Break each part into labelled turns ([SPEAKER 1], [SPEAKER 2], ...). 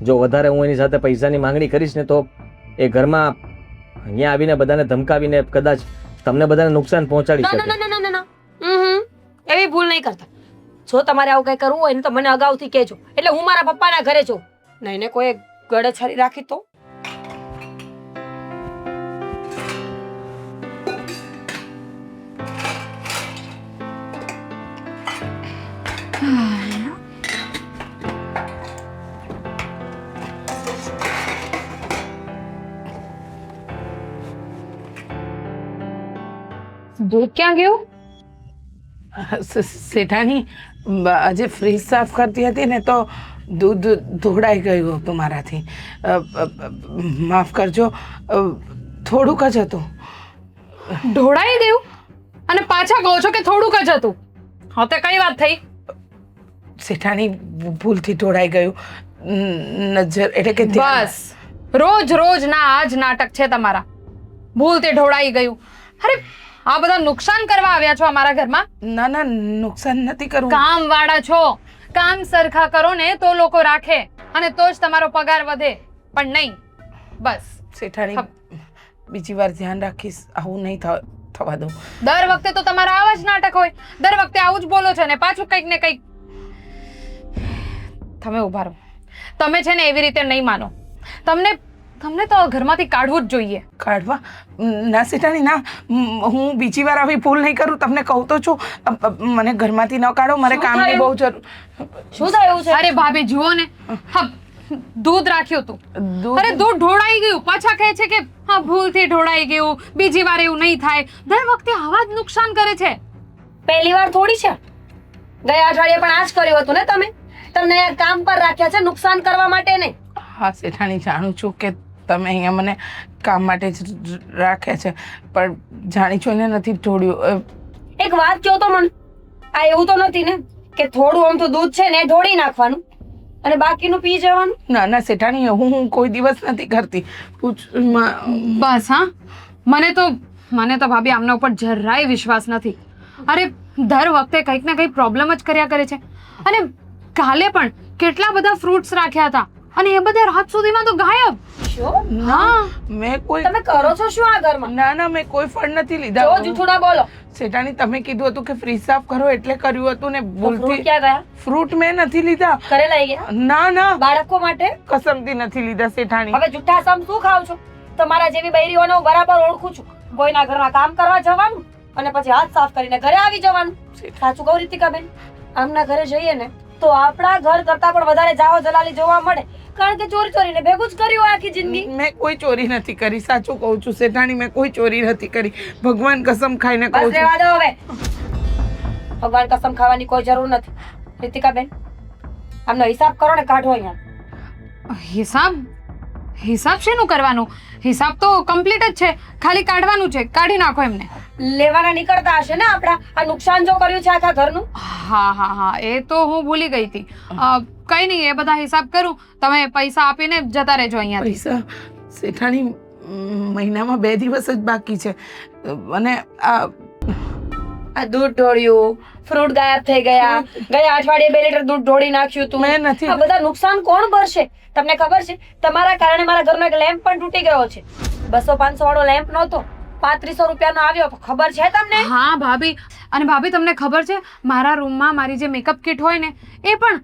[SPEAKER 1] જો વધારે હું એની સાથે પૈસાની માંગણી કરીશ ને તો એ ઘરમાં અહીંયા આવીને બધાને ધમકાવીને કદાચ તમને બધાને નુકસાન પહોંચાડી શકે.
[SPEAKER 2] એવી ભૂલ નહીં કરતા. જો તમારે આવું કઈ કરવું હોય ને તો મને અગાઉથી કહેજો, એટલે હું મારા પપ્પાના ઘરે છું. નહીં ને કોઈ ગળે છરી રાખી તો.
[SPEAKER 3] દૂધ ક્યાં ગયું?
[SPEAKER 4] શેઠાણી આજે ફ્રીજ સાફ કરતી હતી ને તો દૂધ ઢોળાઈ ગયું હતું મારાથી. માફ કરજો, થોડુંક જ હતું.
[SPEAKER 3] ઢોળાઈ ગયું અને પાછા કહો છો કે થોડુંક જ હતું? હા તે કઈ વાત થઈ?
[SPEAKER 4] શેઠાણી ભૂલથી ઢોળાઈ ગયું. નજર એટલે કે
[SPEAKER 3] બસ રોજ રોજ ના આ જ નાટક છે તમારા. ભૂલથી ઢોળાઈ ગયું. અરે આ બધા નુકસાન કરવા આવ્યા છો અમારા ઘરમાં?
[SPEAKER 4] ના ના, નુકસાન નથી કરવું.
[SPEAKER 3] કામ વાળા છો, કામ સરખા કરો ને તો લોકો રાખે અને તો જ તમારો પગાર વધે, પણ નહીં. બસ
[SPEAKER 4] શેઠાણી બીજી વાર ધ્યાન રાખીશ, આવું નહીં થવા દઉં.
[SPEAKER 3] દર વખતે તો તમારા આવા જ નાટક હોય, દર વખતે આવું જ બોલો છો ને પાછું કંઈક ને કંઈક. તમે ઉભા રહો. તમે છે ને એવી રીતે નહીં માનો. તમને તો ઘરમાંથી કાઢવું જ જોઈએ.
[SPEAKER 4] કાઢવા? ના શેઠાણી ના, હું બીજી વાર આવી ભૂલ નહીં કરું. તમને કહું તો છું, મને ઘરમાંથી ન કાઢો, મારે કામની બહુ જરૂર.
[SPEAKER 2] શું થયું છે?
[SPEAKER 3] અરે ભાભી જુઓ ને, હા દૂધ રાખ્યું હતું, અરે દૂધ ઢોળાઈ ગયું. પાછા કહે છે કે હા ભૂલથી ઢોળાઈ ગયું, બીજી વાર એવું નહીં થાય. દર વખતે આવા જ નુકસાન કરે છે.
[SPEAKER 2] પહેલી વાર થોડી છે. ગયા અઠવાડિયે પણ આ જ કર્યું હતું ને તમે. તમને કામ પર રાખ્યા છે નુકસાન કરવા માટે નહીં.
[SPEAKER 4] હા શેઠાણી, જાણું છું કે તમે અહીંયા મને કામ માટે જ રાખ્યા છે, પણ જાણી જોઈને નથી ઢોળ્યું.
[SPEAKER 2] એક વાત કહો તો મને, આ એવું તો નથી ને કે થોડું આમ તો દૂધ છે ને ઢોળી નાખવાનું અને બાકીનું પી જવાનું?
[SPEAKER 4] ના ના શેઠાણી, હું કોઈ દિવસ નથી કરતી.
[SPEAKER 3] બસ હા, મને તો ભાભી આમના ઉપર જરાય વિશ્વાસ નથી. અરે દર વખતે કંઈક ને કંઈક પ્રોબ્લેમ જ કર્યા કરે છે. અને કાલે પણ કેટલા બધા ફ્રૂટ્સ રાખ્યા હતા અને એ બધા રાત સુધીમાં તો ગાયબ.
[SPEAKER 2] શું?
[SPEAKER 3] હા,
[SPEAKER 4] મેં કોઈ
[SPEAKER 2] તમે કરો છો શું આ ઘરમાં?
[SPEAKER 4] ના ના, મેં કોઈ ફળ નથી
[SPEAKER 2] જો
[SPEAKER 4] લીધા.
[SPEAKER 2] જૂઠું ના બોલો.
[SPEAKER 4] શેઠાણી, તમે કીધું હતું કે ફ્રીજ સાફ કરો એટલે કર્યું હતું ને
[SPEAKER 2] ફ્રૂટ
[SPEAKER 4] ભૂલથી.
[SPEAKER 2] ક્યાં ગયા?
[SPEAKER 4] ફ્રૂટ મેં નથી લીધા.
[SPEAKER 2] ઘરે લઈ ગયા?
[SPEAKER 4] ના ના,
[SPEAKER 2] બાળકો માટે
[SPEAKER 4] કસમથી નથી લીધા શેઠાણી.
[SPEAKER 2] હવે જૂઠા સમ શું ખાવ છો? તમારા જેવી બૈરીઓને હું બરાબર ઓળખું છું. કોઈના ઘરમાં કામ કરવા જવાનું અને પછી હાથ સાફ કરીને ઘરે આવી જવાનું. સાચું કહું રીતિકાબેન, આમના ઘરે જઈએ ને તો આપણા ઘર કરતા પણ વધારે જાહો જલાલી જોવા મળે, કારણ કે ચોરી ચોરીને ભેગું જ કર્યું આખી જિંદગી.
[SPEAKER 4] મેં કોઈ ચોરી નથી કરી, સાચું કહું છું શેઠાણી, મેં કોઈ ચોરી નથી કરી. ભગવાન કસમ ખાઈને કહું
[SPEAKER 2] બસ
[SPEAKER 4] છું.
[SPEAKER 2] રહેવા દો હવે. ભગવાન કસમ ખાવાની કોઈ જરૂર નથી. રીતિકાબેન, આમનો હિસાબ કરો ને કાઢો અહીંયા.
[SPEAKER 3] હિસાબ શેનું કરવાનું? હિસાબ તો કમ્પ્લીટ જ છે, ખાલી કાઢવાનું છે. કાઢી નાખો એમને.
[SPEAKER 2] લેવાના નીકળતા હશે ને આપડા આ નુકસાન જો કર્યું છે આખા ઘરનું.
[SPEAKER 3] હા, એ તો હું ભૂલી ગઈ હતી. કઈ નહીં, એ બધા હિસાબ કરું. તમે પૈસા આપીને જતા રહેજો અહીંયાથી.
[SPEAKER 4] પૈસા શેઠાણી, મહિનામાં 2 દિવસ જ બાકી છે અને
[SPEAKER 2] આ દૂધ ઢોળ્યું, ફ્રૂટ ગાયબ થઈ ગયા, ગયા અઠવાડિયે 2 લીટર દૂધ ઢોળી નાખ્યું તું.
[SPEAKER 4] મેં નથી.
[SPEAKER 2] આ બધા નુકસાન કોણ ભરશે? તમને ખબર છે, તમારા કારણે મારા ઘરનો એક લેમ્પ પણ તૂટી ગયો છે. 200-500 વાળો લેમ્પ નહોતો, 3500 રૂપિયાનો આવ્યો. ખબર છે તમને?
[SPEAKER 3] હા ભાભી. અને ભાભી તમને ખબર છે, મારા રૂમમાં મારી જે મેકઅપ કિટ હોય ને એ પણ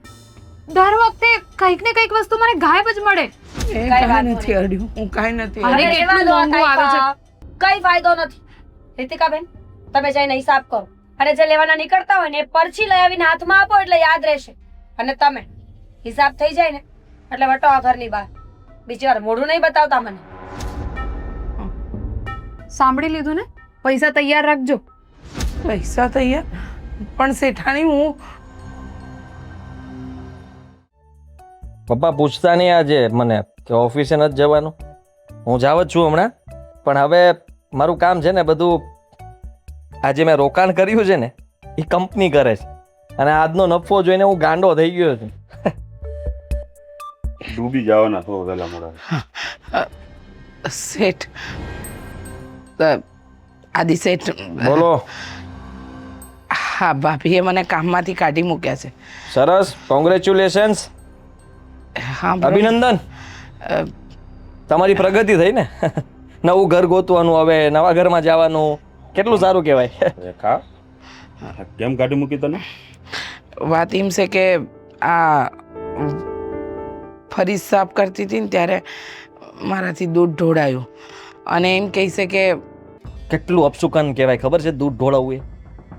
[SPEAKER 3] દર વખતે કંઈક ને કંઈક વસ્તુ મને ગાયબ જ મળે.
[SPEAKER 4] કાંઈ નથી અડ્યું, હું કાંઈ નથી
[SPEAKER 3] અરે,
[SPEAKER 4] અડ્યું.
[SPEAKER 3] કેટલું મોંઘું આવે છે.
[SPEAKER 2] કઈ ફાયદો નથી. રીતિકાબેન, તમે જઈને હિસાબ કરો અને જે લેવાના નીકળતા હોય ને એ પરછી લઈ આવીને હાથમાં આપો એટલે યાદ રહેશે. અને તમે હિસાબ થઈ જાય ને એટલે વટો આ ઘરની બહાર. બીજી વાર મોઢું નહીં બતાવતા મને.
[SPEAKER 3] સાંભળી લીધું ને? પૈસા તૈયાર રાખજો.
[SPEAKER 4] પૈસા તૈયાર? પણ શેઠાણી, હું
[SPEAKER 1] પપ્પા પૂછતા નહીં આજે મને કે ઓફિસે નથી જવાનું. હું જાવ જ છું હમણાં, પણ હવે મારું કામ છે ને બધું, આજે મેં રોકાણ કર્યું છે ને એ કંપની કરે છે અને આજનો નફો જોઈને હું ગાંડો થઈ ગયો છું.
[SPEAKER 5] ડૂબી જવાના છો પેલા મોડા.
[SPEAKER 4] શેઠ, આદિ શેઠ.
[SPEAKER 1] બોલો.
[SPEAKER 4] હા, ભાભીએ મને કામમાંથી કાઢી મૂક્યા છે.
[SPEAKER 1] સરસ, કોંગ્રેચ્યુલેશન્સ.
[SPEAKER 4] હા બરાબર.
[SPEAKER 1] અભિનંદન,
[SPEAKER 4] અ,
[SPEAKER 1] તમારી પ્રગતિ થઈ ને. નવું ઘર ગોતવાનું, હવે નવા ઘરમાં જવાનું, કેટલું સારું કહેવાય.
[SPEAKER 5] રેખા કેમ કાઢી મૂકી તને?
[SPEAKER 4] વાત એમ છે કે આ ફરીજ સાફ કરતી હતી ને ત્યારે મારાથી દૂધ ઢોળાયું અને એમ કહે છે કે
[SPEAKER 1] કેટલું અપશુકન કહેવાય, ખબર છે દૂધ ઢોળાવવું એ?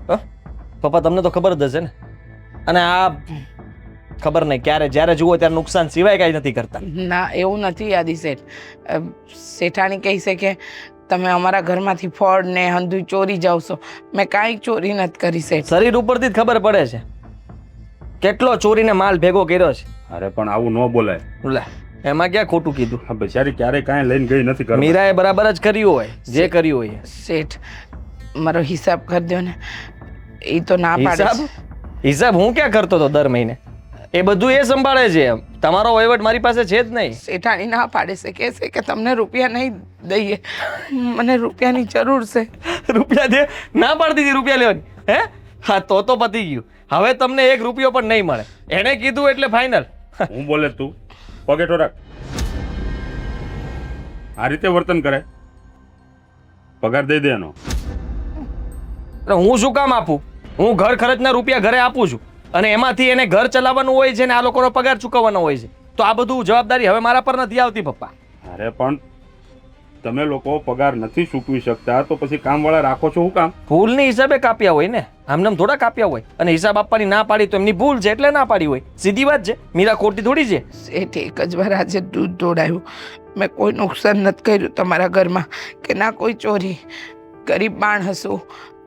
[SPEAKER 1] હ? પપ્પા તમને તો ખબર જ હશે ને. અને આ ખબર નહીં ક્યારે જ્યારે જુઓ ત્યારે નુકસાન સિવાય કાંઈ નથી કરતા.
[SPEAKER 4] ના એવું નથી આદિ શેઠ. શેઠાણી કહે છે કે તમે અમારા ઘરમાંથી ફળ ને હંધુય ચોરી જાવ છો. મેં કાંઈ ચોરી નથી કરી શેઠ.
[SPEAKER 1] શરીર ઉપરથી જ ખબર પડે છે કેટલો ચોરીને માલ ભેગો કર્યો છે.
[SPEAKER 5] અરે પણ આવું ન બોલાય.
[SPEAKER 1] લે, એમાં ક્યાં ખોટું કીધું?
[SPEAKER 5] આ બિચારી ક્યારેય કાંઈ લઈને ગઈ નથી ઘરમાં.
[SPEAKER 1] મીરાએ બરાબર જ કર્યું હોય, જે કર્યું હોય.
[SPEAKER 4] શેઠ મારો હિસાબ કરી દો ને. એ તો ના પાડે
[SPEAKER 1] હિસાબ
[SPEAKER 4] છે.
[SPEAKER 1] હિસાબ હું ક્યાં કરતો હતો દર મહિને? એ બધું એ સંભાળે છે. તમારો વહીવટ મારી પાસે છે જ નહીં.
[SPEAKER 4] શેઠાણી ના પાડે છે, કહે છે કે તમને રૂપિયા નહીં દઈએ, મને રૂપિયાની જરૂર છે.
[SPEAKER 1] રૂપિયા દે, ના પાડતી હતી રૂપિયા લેવાની. હે? હા, તો પતી ગયું. હવે તમને 1 રૂપિયો પણ નહીં મળે. એણે કીધું એટલે ફાઇનલ.
[SPEAKER 5] હું બોલે તું પગેટો રાખ. આ રીતે વર્તન કરે? પગાર દઈ દે એનો.
[SPEAKER 1] હું શું કામ આપું? હું ઘર ખર્ચના રૂપિયા ઘરે આપું છું અને એમાંથી એને ઘર ચલાવવાનું હોય છે ને આ લોકોનો પગાર ચૂકવવાનો હોય છે. તો આ બધું જવાબદારી હવે મારા પર નથી આવતી પપ્પા.
[SPEAKER 5] અરે પણ તમે લોકો પગાર નથી ચૂકવી શકતા તો પછી કામવાળા રાખો છો શું કામ?
[SPEAKER 1] ભૂલની હિસાબે કાપ્યા હોય ને, આમને થોડા કાપ્યા હોય. અને હિસાબ આપવાની ના પાડી તો એમની ભૂલ છે એટલે ના પાડી હોય. સીધી વાત છે, મીરા ખોટી થોડી છે.
[SPEAKER 4] શેઠ એક જ વાર આજે દૂધ ઢોળાયું. મેં કોઈ નુકસાન નથી કર્યું તમારા ઘરમાં કે ના કોઈ ચોરી. ગરીબ માણ હશું,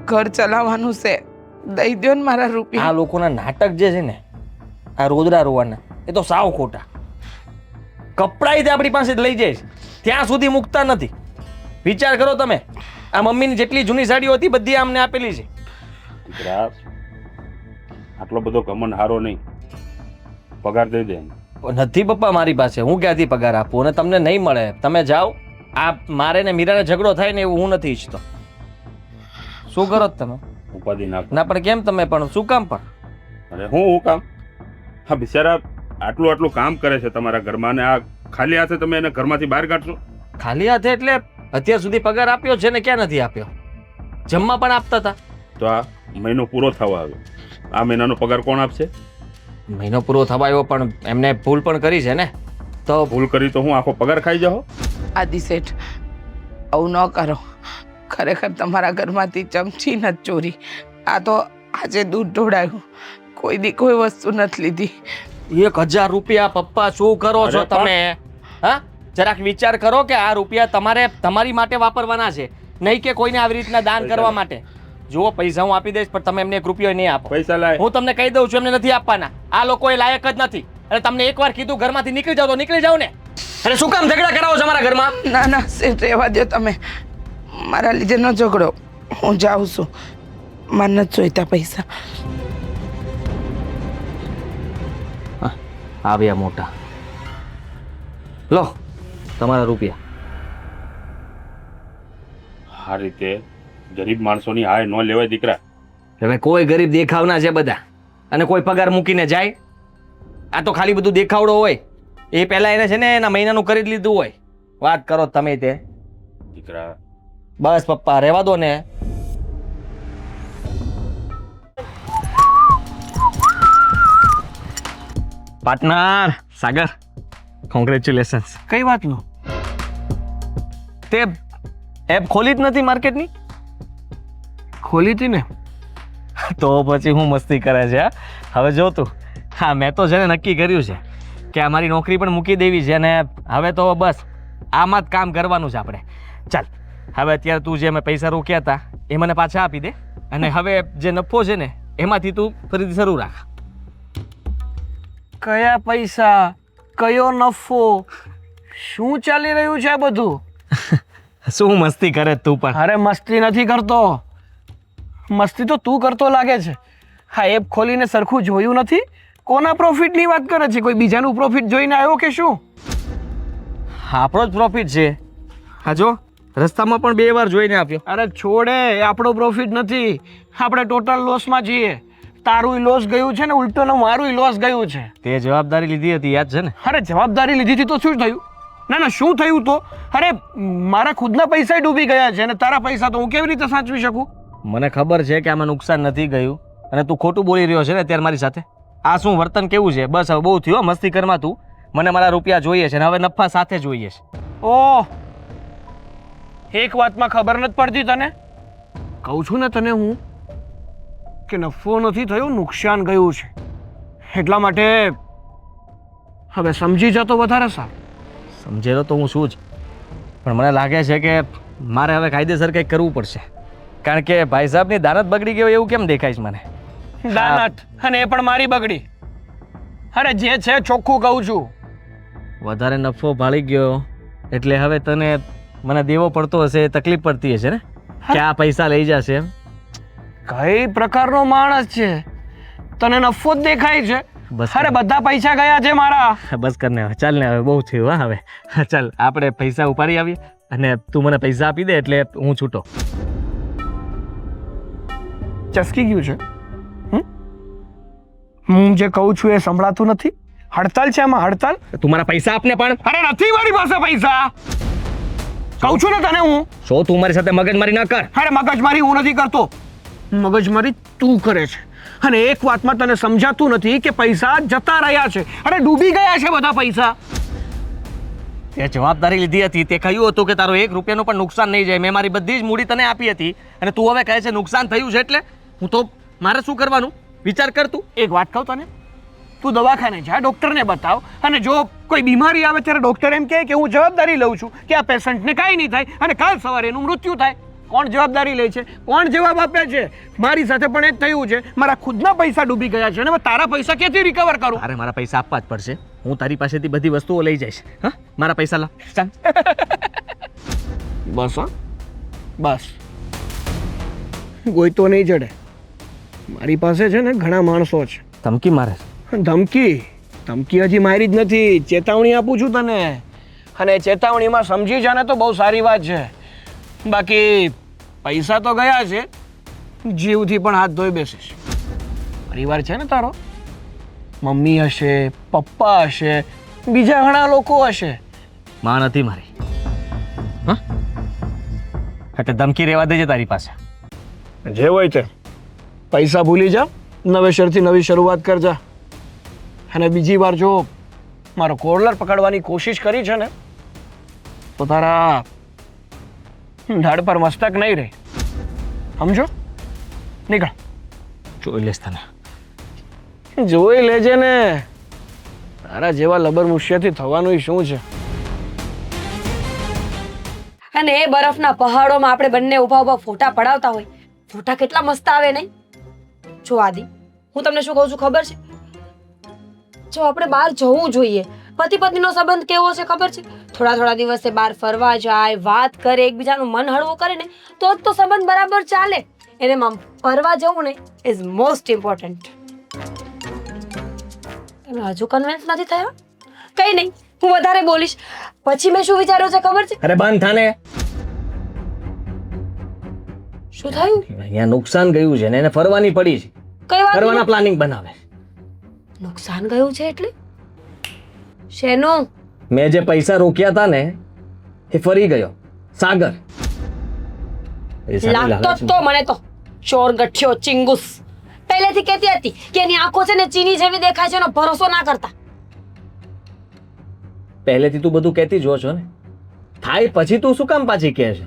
[SPEAKER 4] ઘર ચલાવવાનું છે, દઈ દો ને મારા
[SPEAKER 1] આ
[SPEAKER 4] રૂપિયા.
[SPEAKER 1] લોકોના નાટક જે છે ને, આ રોદડા રોવાના, એ તો સાવ ખોટા. કપડાય તે આપણી પાસે લઈ જાય છે, ત્યાં સુધી મૂકતા નથી. વિચાર કરો તમે, આ મમ્મીની જેટલી જૂની સાડીઓ હતી બધી અમને આપેલી છે.
[SPEAKER 5] દીકરા આટલો બધો ઘમંડ હારો નહીં. પગાર દઈ દે.
[SPEAKER 1] નથી પપ્પા મારી પાસે, હું ક્યાંથી પગાર આપું? અને તમને નહીં મળે, તમે જાઓ. આ મારે ને મીરાને ઝઘડો થાય ને એવું હું નથી ઈચ્છતો. શું કરો છો તમે?
[SPEAKER 5] ઉપાધિ નાખ.
[SPEAKER 1] ના પણ કેમ તમે પણ શું કામ પણ?
[SPEAKER 5] અરે હું કામ? હા બિચારા આટલું કામ કરે છે તમારા ઘરમાં ને આ ખાલી હાથે તમે એને ઘરમાંથી બહાર કાઢશો?
[SPEAKER 1] ખાલી હાથે એટલે અત્યાર સુધી પગાર આપ્યો છે ને ક્યાં નથી આપ્યો? જમવા પણ આપતા હતા.
[SPEAKER 5] તો આ મહિનો પૂરો થવા આવ્યો, આ મહિનાનો પગાર કોણ આપશે?
[SPEAKER 1] મહિનો પૂરો થવા આવ્યો પણ એમને ભૂલ પણ કરી છે ને. તો
[SPEAKER 5] ભૂલ કરી તો હું આખો પગાર ખાઈ જાઓ?
[SPEAKER 4] આદિ શેઠ આવું ન કરો. ખરેખર તમારા ઘરમાંથી ચમચી નથી ચોરી. આ તો આજે દૂધ ઢોળાયું, કોઈ દી કોઈ વસ્તુ નથી લીધી.
[SPEAKER 1] 1000 રૂપિયા પપ્પા શું કરો છો
[SPEAKER 5] અરે પણ-
[SPEAKER 1] તમે? હા, જરાક વિચાર કરો કે આ રૂપિયા તમારે તમારી માટે વાપરવાના છે, નહીં કે કોઈને આવી રીતના દાન કરવા માટે. જુઓ, પૈસા હું આપી દઈશ પણ તમે એમને 1 રૂપિયો નહીં આપો.
[SPEAKER 5] પૈસા લાય.
[SPEAKER 1] હું તમને કહી દઉં છું, એમને નથી આપવાના. આ લોકો એ લાયક જ નથી. અને તમને એકવાર કીધું ઘરમાંથી નીકળી જાઓ તો નીકળી જાઓ ને. અરે શું કામ ઝઘડા કરાવો છો મારા ઘરમાં?
[SPEAKER 4] ના ના શેઠ રહેવા દો તમે. મારા લીધે ન ઝઘડો. હું જાઉં છું. મારે નથી જોઈતા પૈસા.
[SPEAKER 1] આવ્યા મોટા. લો તમારા રૂપિયા.
[SPEAKER 5] આ રીતે ગરીબ માણસોની હાય ન લેવાય દીકરા.
[SPEAKER 1] હવે કોઈ ગરીબ દેખાવના છે બધા, અને કોઈ પગાર મૂકીને જાય. આ તો ખાલી બધું દેખાવડો હોય. એ પહેલા એને છે ને એના મહિનાનું કરી જ લીધું હોય. વાત કરો તમે તે.
[SPEAKER 5] દીકરા
[SPEAKER 1] બસ પપ્પા રહેવા દો ને. પાર્ટનર સાગર, કોંગ્રેચ્યુલેશન્સ. કઈ વાતનું? તે એપ ખોલી જ નથી માર્કેટની? ખોલી હતી ને. તો પછી હું મસ્તી કરે છે? હવે જો તું, હા મેં તો છે ને નક્કી કર્યું છે કે આ મારી નોકરી પણ મૂકી દેવી છે ને હવે તો બસ આમાં જ કામ કરવાનું છે આપણે. ચાલ હવે અત્યારે તું જે મેં પૈસા રોક્યા હતા એ મને પાછા આપી દે, અને હવે જે નફો છે ને એમાંથી તું ફરીથી શરૂ રાખ.
[SPEAKER 6] કયા પૈસા, કયો નફો, શું ચાલી રહ્યું છે આ બધું?
[SPEAKER 1] શું મસ્તી કરે તું પણ?
[SPEAKER 6] અરે મસ્તી નથી કરતો, મસ્તી તો તું કરતો લાગે છે. હા એપ ખોલીને સરખું જોયું નથી? કોના પ્રોફિટની વાત કરે છે? કોઈ બીજાનું પ્રોફિટ જોઈને આવ્યો કે શું?
[SPEAKER 1] આપણો જ પ્રોફિટ છે. હા જો રસ્તામાં પણ 2 વાર જોઈને આપ્યો.
[SPEAKER 6] અરે છોડે, એ આપણો પ્રોફિટ નથી, આપણે ટોટલ લોસમાં છીએ. તારું લોસ ગયું છે ને ઉલટો મારું લોસ ગયું છે.
[SPEAKER 1] તે જવાબદારી લીધી હતી યાદ છે ને?
[SPEAKER 6] અરે જવાબદારી લીધી હતી તો શું થયું? ના શું થયું તો? અરે મારા ખુદના પૈસા ડૂબી ગયા છે અને તારા પૈસા તો હું કેવી રીતે સાચવી શકું?
[SPEAKER 1] મને ખબર છે કે આમાં નુકસાન નથી ગયું અને તું ખોટું બોલી રહ્યો છે ને અત્યારે મારી સાથે. આ શું વર્તન કેવું છે? બસ હવે બહુ થયું મસ્તી કરમાં તું. મને મારા રૂપિયા જોઈએ છે ને હવે નફા સાથે જોઈએ છે.
[SPEAKER 6] ઓહ, એક વાતમાં ખબર નથી પડતી તને. કહું છું ને તને હું કે નફો નથી થયો, નુકસાન ગયું છે. એટલા માટે હવે સમજી જતો વધારે સારું.
[SPEAKER 1] સમજેલો તો હું શું જ, પણ મને લાગે છે કે મારે હવે કાયદેસર કંઈક કરવું પડશે. કારણ કે ભાઈ સાહેબની દાનત બગડી ગયો એવું કેમ દેખાય છે મને?
[SPEAKER 6] દાનત, અને એ પણ મારી બગડી. અરે જે છે ચોખ્ખું કહું છું.
[SPEAKER 1] વધારે નફો ભાળી ગયો એટલે હવે તને મને દેવો પડતો હશે, તકલીફ પડતી હશે ને કે આ પૈસા લઈ જશે એમ?
[SPEAKER 6] કઈ પ્રકારનો માણસ છે? તને નફો જ દેખાય છે?
[SPEAKER 1] બસ
[SPEAKER 6] અરે બધા પૈસા ગયા છે મારા.
[SPEAKER 1] બસ કર ને હવે, ચાલ ને હવે બહુ થયું. હા હવે ચાલ આપણે પૈસા ઉપાડી આવીએ અને તું મને પૈસા આપી દે એટલે હું છૂટો.
[SPEAKER 6] ચસકી ગયું છે? હું જે કહું છું એ સંભળાતું નથી? હડતાલ છે આમાં, હડતાલ.
[SPEAKER 1] તું મારા પૈસા આપને પણ.
[SPEAKER 6] અરે નથી મારી પાસે પૈસા. કહું છું ને તને હું.
[SPEAKER 1] શો તું મારી સાથે મગજમારી ન કર.
[SPEAKER 6] અરે મગજમારી હું નથી કરતો, મગજમારી તું કરે છે. અને એક વાતમાં તને સમજાતું નથી કે પૈસા જતા રહ્યા છે. અરે ડૂબી ગયા છે બધા પૈસા.
[SPEAKER 1] તે જવાબદારી લીધી હતી, તે કહ્યું હતું કે તારો 1 રૂપિયાનું પણ નુકસાન નહીં જાય. મેં મારી બધી જ મૂડી તને આપી હતી અને તું હવે કહે છે નુકસાન થયું છે. એટલે હું તો મારે શું કરવાનું વિચાર કર તું.
[SPEAKER 6] એક વાત કહું તને, તું દવાખાને જા, ડૉક્ટરને બતાવ, અને જો કોઈ બીમારી આવે ત્યારે ડૉક્ટર એમ કહે કે હું જવાબદારી લઉં છું કે આ પેશન્ટને કાંઈ નહીં થાય અને કાલ સવારે એનું મૃત્યુ થાય. કોણ જવાબદારી લે છે? કોણ જવાબ આપે છે? મારી સાથે પણ એ જ થયું છે. મારા ખુદના પૈસા ડૂબી ગયા છે અને હવે તારા પૈસા ક્યાંથી રિકવર કરું?
[SPEAKER 1] અરે મારા પૈસા આપવા જ પડશે. હું તારી પાસેથી બધી વસ્તુઓ લઈ જઈશ. હા, મારા પૈસા લા. ચાલ
[SPEAKER 6] બસ હા, બસ. કોઈ તો નહીં જડે. મારી પાસે છે ને ઘણા માણસો છે.
[SPEAKER 1] ધમકી મારે?
[SPEAKER 6] ધમકી હજી મારી જ નથી. ચેતવણી આપું છું તને, અને ચેતવણીમાં સમજી જા ને તો બહુ સારી વાત છે. બાકી પૈસા તો ગયા છે, જીવથી પણ હાથ ધોઈ બેસીશ. પરિવાર છે ને તારો, મમ્મી હશે, પપ્પા હશે, બીજા ઘણા લોકો હશે.
[SPEAKER 1] માં નથી મારી. હા, એટલે ધમકી રહેવા દેજે તારી પાસે.
[SPEAKER 6] જે હોય તે પૈસા ભૂલી જા, નવેસરથી નવી શરૂઆત કરજા. અને બીજી વાર જો મારો કોલર પકડવાની કોશિશ કરી છે ને તો તારા ધડ પર મસ્તક નહીં રહે. સમજો? નીકળ.
[SPEAKER 1] જોઈ લેશ તને.
[SPEAKER 6] જોઈ લેજે ને. તારા જેવા લબર મુશિયાથી થવાનું શું છે?
[SPEAKER 2] અને એ બરફના પહાડોમાં આપણે બંને ઊભા ઊભા ફોટા પડાવતા હોય, ફોટા કેટલા મસ્ત આવે નહીં? જો આદિ, હું તમને શું કહું છું ખબર છે? જો આપણે બહાર જવું જોઈએ. પતિ પત્નીનો સંબંધ કેવો છે ખબર છે? થોડા દિવસે બહાર ફરવા જાય, વાત કરે, એકબીજાનું મન હળવું કરે ને તો જ તો સંબંધ બરાબર ચાલે. એને ફરવા જવું ને ઇઝ મોસ્ટ ઇમ્પોર્ટન્ટ. તમે હજુ કન્વિન્સ નથી થયા? કઈ નહીં, હું વધારે બોલીશ. પછી મેં શું વિચાર્યું છે ખબર છે?
[SPEAKER 1] અરે બંધ થાને.
[SPEAKER 2] શું થયું?
[SPEAKER 1] અહીંયા નુકસાન ગયું છે ને એને ફરવાની પડી છે.
[SPEAKER 2] કઈ વાત?
[SPEAKER 1] ફરવાના પ્લાનિંગ બનાવે.
[SPEAKER 2] નુકસાન ગયું છે એટલે શેનું?
[SPEAKER 1] મેં જે પૈસા રોક્યા હતા ને એ ફરી ગયો. સાગર
[SPEAKER 2] લાગતો જ તો મને તો ચોર ગઠિયો ચિંગુસ. પહેલેથી કહેતી હતી કે એની આંખો છે ને ચીની જેવી દેખાય છે, એનો ભરોસો ના કરતા.
[SPEAKER 1] પહેલેથી તું બધું કહેતી જો છો ને, થાય પછી તું શું કામ પાછી કહે છે?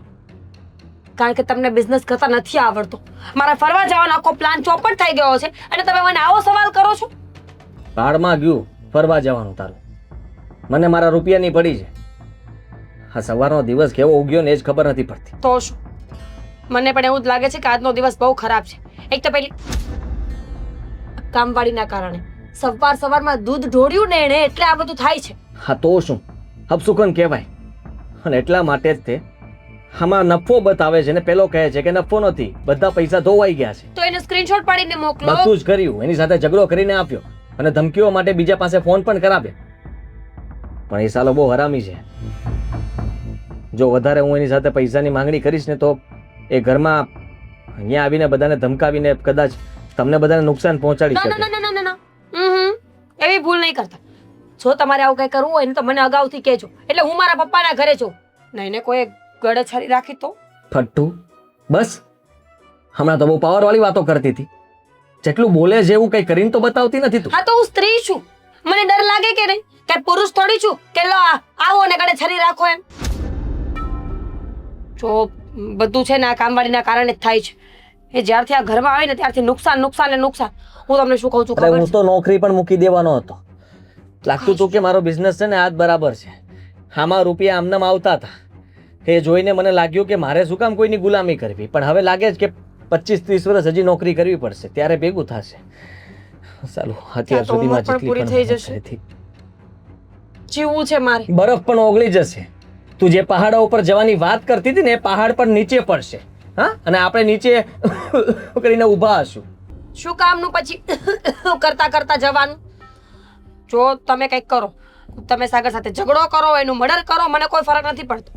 [SPEAKER 2] કારણ કે તમને બિઝનેસ કરતા નથી આવડતો. મારા ફરવા જવાનો આખો પ્લાન ચોપટ થઈ ગયો છે અને તમે મને આવો સવાલ કરો છો?
[SPEAKER 1] ભાડમાં ગયું ફરવા જવાનું તારું. મને મારા રૂપિયાની પડી છે. આ સવારનો દિવસ કેવો ઉગ્યો ને એ જ ખબર નથી પડતી.
[SPEAKER 2] તો શું? મને પણ એવું જ લાગે છે કે આજનો દિવસ બહુ ખરાબ છે. એક તો પેલી કામવાળીના કારણે સવારમાં દૂધ ઢોળ્યું ને એને, એટલે આ બધું થાય છે.
[SPEAKER 1] હા તો શું, હપસુકન કહેવાય. અને એટલા માટે જ તે આમાં નફો બતાવે છે ને પેલો કહે છે કે નફો નથી, બધા પૈસા ધોવાઈ ગયા છે.
[SPEAKER 2] તો એને સ્ક્રીનશોટ પાડીને મોકલો.
[SPEAKER 1] બધું જ કર્યું, એની સાથે ઝઘડો કરીને આપ્યો અને ધમકીઓ માટે બીજા પાસે ફોન પણ કરાવ્યા. પણ એ સાલો બહુ હરામી છે. જો વધારે હું એની સાથે પૈસાની માંગણી કરીશ ને તો એ ઘરમાં અહીંયા આવીને બધાને ધમકાવીને કદાચ તમને બધાને નુકસાન પહોંચાડી
[SPEAKER 2] ના
[SPEAKER 1] શકે.
[SPEAKER 2] ના ના ના ના એવી ભૂલ નહીં કરતા. જો તમારે આવું કંઈ કરવું હોય ને તો મને અગાઉથી કહેજો, એટલે હું મારા પપ્પાના ઘરે જઉં. નહીં ને કોઈ ગળે છરી રાખી તો
[SPEAKER 1] ફટ્ટુ બસ, હમણાં તો બહુ પાવરવાળી વાતો કરતી હતી. જેટલું બોલે છે એવું કંઈ કરીને તો બતાવતી નથી તું.
[SPEAKER 2] હા તો હું સ્ત્રી છું, મને ડર લાગે કે નહીં? કે પુરુષ થોડી છું કે લો આવો ને ગળે છરી રાખો એમ. જો બધું છે ને આ કામવાળીના કારણે જ થાય છે. એ જ્યારથી આ ઘરમાં આવે ને ત્યારથી નુકસાન નુકસાન ને નુકસાન. હું તમને શું કહું છું
[SPEAKER 1] અરે
[SPEAKER 2] ખબર
[SPEAKER 1] હું
[SPEAKER 2] છે?
[SPEAKER 1] તો નોકરી પણ મૂકી દેવાનો હતો. લાગતું હતું કે મારો બિઝનેસ છે ને આ જ બરાબર છે. આમાં રૂપિયા આમનામ આવતા હતા. એ જોઈને મને લાગ્યું કે મારે શું કામ કોઈની ગુલામી કરવી, પણ હવે લાગે છે કે 25-30 વર્ષ હજી નોકરી કરવી પડશે, ત્યારે ભેગું થશે. ચાલો અત્યાર
[SPEAKER 2] તો ઉંમર
[SPEAKER 1] સુધીમાં
[SPEAKER 2] પણ
[SPEAKER 1] જેટલી
[SPEAKER 2] પૂરી
[SPEAKER 1] પણ
[SPEAKER 2] થઈ
[SPEAKER 1] મહેનત
[SPEAKER 2] જશે.
[SPEAKER 1] કરી હતી,
[SPEAKER 2] જીવવું છે મારે.
[SPEAKER 1] બરફ પણ ઓગળી જશે. તું જે પહાડો ઉપર જવાની વાત કરતી હતી ને એ પહાડ પર નીચે પડશે. હા, અને આપણે નીચે કરીને ઊભા હશું.
[SPEAKER 2] શું કામનું પછી કરતા કરતા જવાનું? જો તમે કંઈક કરો, તમે સાગર સાથે ઝઘડો કરો, એનું મર્ડર કરો, મને કોઈ ફરક નથી પડતો,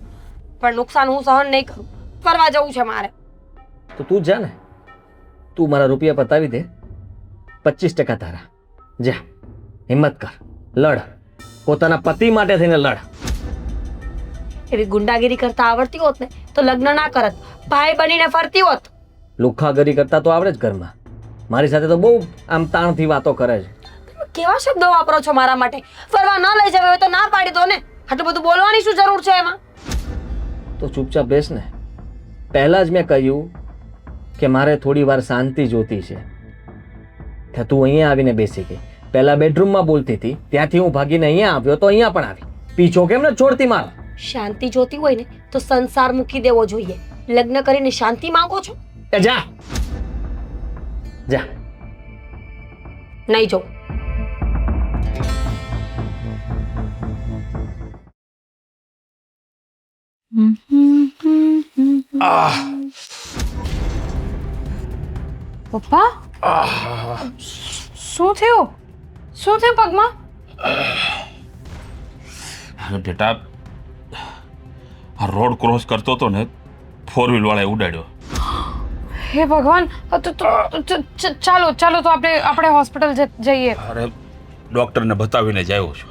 [SPEAKER 2] પણ નુકસાન હું સહન નહીં કરું. ફરવા જવું છે મારે.
[SPEAKER 1] તો તું જા ને, તું મારા રૂપિયા પતાવી દે, 25% તારા. જા, હિંમત કર, લડ, પોતાના પતિ માટે થઈને લડ.
[SPEAKER 2] એવી ગુંડાગીરી કરતા આવડતી હોત ને તો લગ્ન ના કરત, ભાઈ બનીને ફરતી હોત.
[SPEAKER 1] લુખ્ખાગરી કરતા તો આવડે જ ઘરમાં. મારી સાથે તો બહુ આમ તાણથી વાતો કરે છે.
[SPEAKER 2] કેવા શબ્દો વાપરો છો મારા માટે? ફરવા ન લઈ જવા હોય તો ના પાડી દો ને. આટલું બધું બોલવાની શું જરૂર છે એમાં?
[SPEAKER 1] તો ચૂપચાપ બેસ ને. પહેલા જ મેં કહ્યું કે મારે થોડી વાર શાંતિ જોતી છે. ત્યાં તું અહીંયા આવીને બેસી ગઈ. પહેલા બેડરૂમમાં બોલતી હતી, ત્યાંથી હું ભાગીને અહીંયા આવ્યો તો અહીંયા પણ આવી. પીછો કેમ ને છોડતી માર?
[SPEAKER 2] શાંતિ જોતી હોય ને તો સંસાર મૂકી દેવો જોઈએ. લગ્ન કરીને શાંતિ માંગો છો?
[SPEAKER 1] એ જા જા.
[SPEAKER 2] નહીં જો.
[SPEAKER 3] પપ્પા શું થયું? શું થયું પગમાં?
[SPEAKER 5] અરે બેટા, આ રોડ ક્રોસ કરતો હતો ને, 4 વ્હીલ વાળાએ ઉડાડ્યો.
[SPEAKER 3] હે ભગવાન! ચાલો ચાલો તો આપણે હોસ્પિટલ જઈએ.
[SPEAKER 5] અરે ડોક્ટરને બતાવીને જ આવ્યો છું.